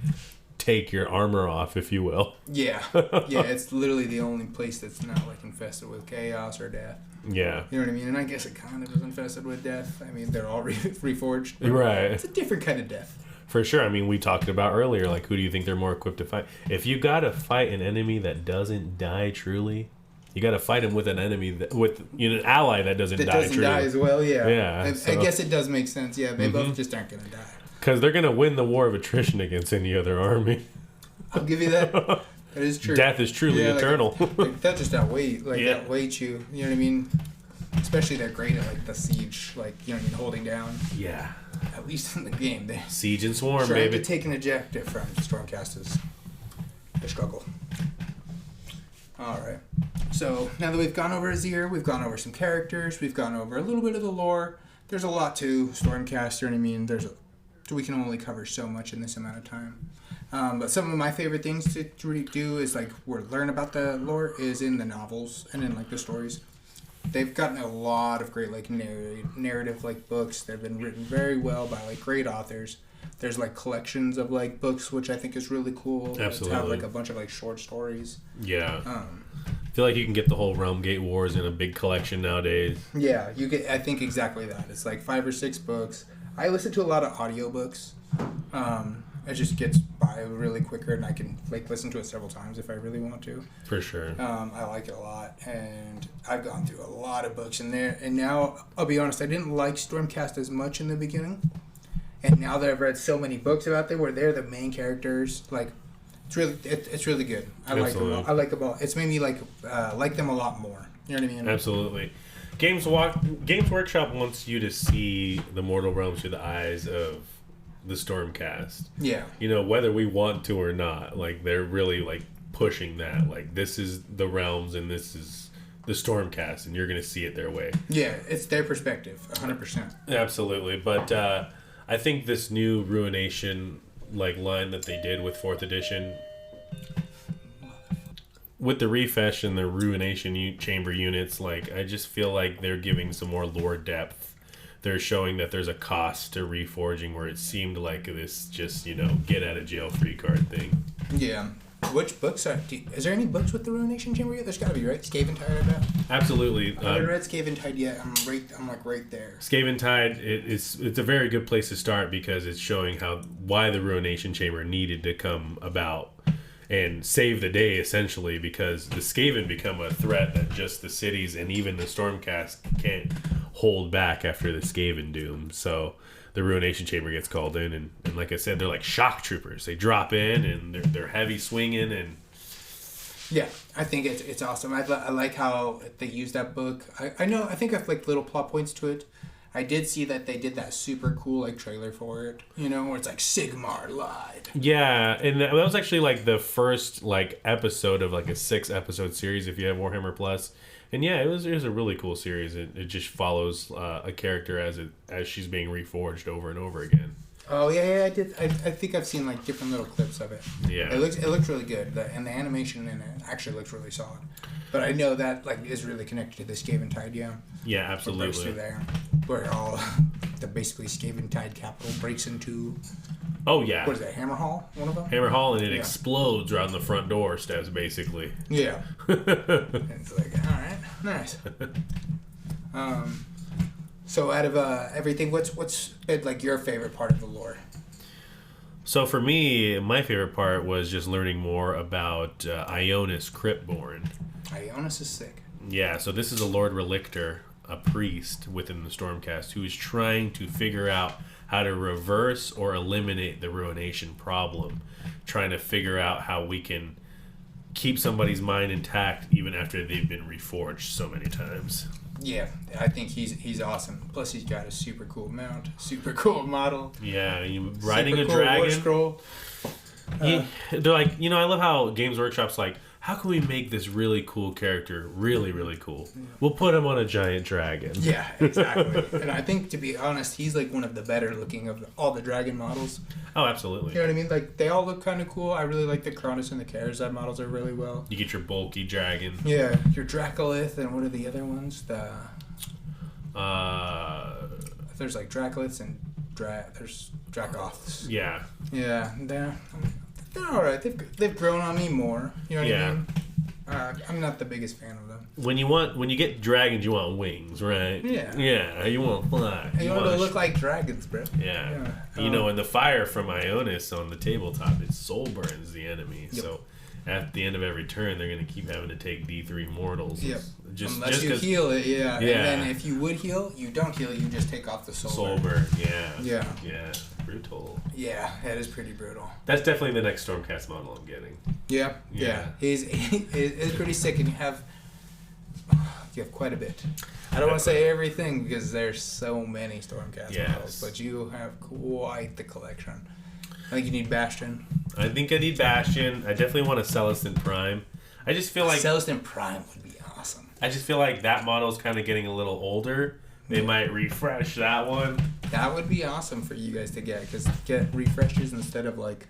take your armor off, if you will. Yeah, it's literally the only place that's not like infested with chaos or death. Yeah. You know what I mean? And I guess it kind of is infested with death. I mean, they're all reforged. Right. It's a different kind of death. For sure. I mean, we talked about earlier, like, who do you think they're more equipped to fight? If you got to fight an enemy that doesn't die truly, you got to fight him with an enemy, an ally that doesn't die truly. That doesn't die as well, yeah. Yeah. I guess it does make sense. Yeah, they both just aren't going to die. Because they're going to win the war of attrition against any other army. I'll give you that. That is true. Death is truly eternal. That just outweighs you. You know what I mean? Especially they're great at like the siege, holding down. Yeah. At least in the game, they siege and swarm, trying baby. to take an objective from Stormcast is a struggle. All right. So now that we've gone over Azyr, we've gone over some characters, we've gone over a little bit of the lore. There's a lot to Stormcast. You know what I mean? We can only cover so much in this amount of time. But some of my favorite things to do is learn about the lore is in the novels and in the stories. They've gotten a lot of great narrative books. They've been written very well by great authors. There's collections of books, which I think is really cool. Absolutely. To have a bunch of short stories. Yeah. I feel like you can get the whole Realm Gate Wars in a big collection nowadays. Yeah, you get. I think exactly that. It's 5 or 6 books. I listen to a lot of audiobooks. It just gets by really quicker, and I can like listen to it several times if I really want to. For sure. I like it a lot, and I've gone through a lot of books in there. And now, I'll be honest, I didn't like Stormcast as much in the beginning, and now that I've read so many books about them where they're the main characters, like it's really good. I like them all. I like them all. It's made me like them a lot more. You know what I mean? Absolutely. Games Workshop wants you to see the Mortal Realms through the eyes of the Stormcast. Yeah. You know, whether we want to or not, like they're really like pushing that. Like this is the realms and this is the Stormcast, and you're going to see it their way. Yeah, it's their perspective, 100%. Absolutely, but I think this new Ruination like line that they did with 4th edition, with the refresh and the Ruination chamber units, like I just feel like they're giving some more lore depth. They're showing that there's a cost to reforging where it seemed like this just, you know, get out of jail free card thing. Yeah. Which books is there any books with the Ruination Chamber yet? There's got to be, right? Scaventide, I bet. Absolutely. I haven't read Scaventide yet. I'm right there. Scaventide, it's a very good place to start because it's showing why the Ruination Chamber needed to come about and save the day, essentially, because the Skaven become a threat that just the cities and even the Stormcast can't hold back after the Skaven doom. So the Ruination Chamber gets called in, and like I said, they're like shock troopers. They drop in, and they're heavy swinging, and yeah, I think it's awesome. I like how they use that book. I think I've like little plot points to it. I did see that they did that super cool like trailer for it, you know, where it's like Sigmar lied. Yeah, and that was actually like the first like episode of like a 6-episode series if you have Warhammer Plus. And yeah, it was a really cool series. It just follows a character as she's being reforged over and over again. Oh yeah, I did. I think I've seen like different little clips of it. Yeah, it looks really good, and the animation in it actually looks really solid. But I know that like is really connected to the Scaventide, yeah. Yeah, absolutely. Breaks through there, where all the basically Scaventide capital breaks into. Oh yeah. What is that? Hammer Hall? One of them. Hammer Hall, and it explodes around the front door steps, basically. Yeah. It's like, all right, nice. So out of everything, what's been like your favorite part of the lore? So for me, my favorite part was just learning more about Ionis Cryptborn. Ionis is sick. Yeah, so this is a Lord Relictor, a priest within the Stormcast, who is trying to figure out how to reverse or eliminate the Ruination problem. Trying to figure out how we can keep somebody's mind intact even after they've been reforged so many times. Yeah, I think he's awesome. Plus, he's got a super cool mount, super cool model. Yeah, riding super a cool dragon. War scroll. They're like, I love how Games Workshop's like, how can we make this really cool character really, really cool? We'll put him on a giant dragon. Yeah, exactly. And I think, to be honest, he's like one of the better looking of all the dragon models. Oh, absolutely. You know what I mean? Like, they all look kind of cool. I really like the Cronus and the Karazad models are really well. You get your bulky dragon. Yeah, your Dracolith, and what are the other ones? There's like Dracoliths and there's Dracoths. Yeah. Yeah, they're all right. They've grown on me more. You know what I mean? I'm not the biggest fan of them. When you get dragons, you want wings, right? Yeah. Yeah, you want fly. You want to look like dragons, bro. Yeah. And the fire from Ionis on the tabletop, it soul burns the enemy. Yep. So at the end of every turn, they're going to keep having to take D3 mortals. Yep. Unless you heal it, yeah. And then if you would heal, you don't heal, you just take off the soul burn. Yeah. Yeah. Brutal. Yeah, that is pretty brutal. That's definitely the next Stormcast model I'm getting. Yeah. He's pretty sick, and you have quite a bit. I don't want to say everything because there's so many Stormcast models, but you have quite the collection. I think you need Bastion. I think I need Bastion. I definitely want a Celestin Prime. I just feel like Celestin Prime would be awesome. I just feel like that model's kind of getting a little older. They might refresh that one. That would be awesome for you guys to get refreshes instead of like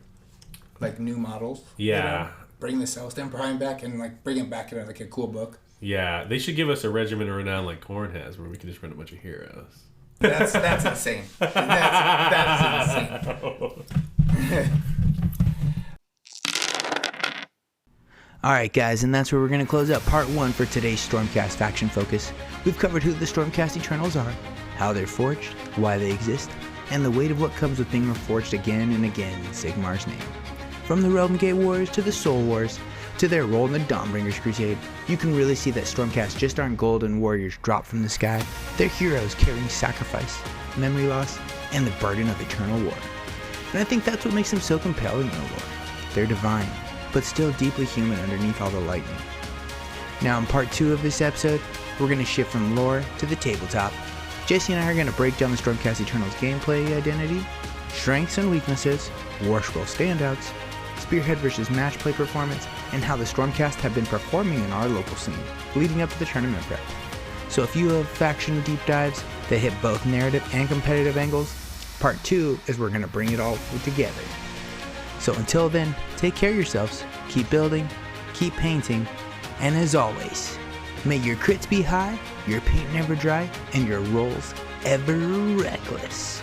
new models. Yeah. Bring the Celestin Prime back and like bring it back in like a cool book. Yeah, they should give us a Regiment of Renown like Khorne has, where we can just run a bunch of heroes. That's insane. That is insane. All right, guys, and that's where we're going to close out part 1 for today's Stormcast Faction Focus. We've covered who the Stormcast Eternals are, how they're forged, why they exist, and the weight of what comes with being reforged again and again in Sigmar's name. From the Realm Gate Wars to the Soul Wars, to their role in the Dawnbringers Crusade, you can really see that Stormcast just aren't golden warriors dropped from the sky. They're heroes carrying sacrifice, memory loss, and the burden of eternal war. And I think that's what makes them so compelling in the lore. They're divine, but still deeply human underneath all the lightning. Now in part 2 of this episode, we're going to shift from lore to the tabletop. Jesse and I are going to break down the Stormcast Eternals gameplay identity, strengths and weaknesses, War Scroll standouts, Spearhead versus match play performance, and how the Stormcast have been performing in our local scene, leading up to the tournament prep. So if you have faction deep dives that hit both narrative and competitive angles, part 2 is where we're going to bring it all together. So until then, take care of yourselves, keep building, keep painting, and as always, may your crits be high, your paint never dry, and your rolls ever reckless.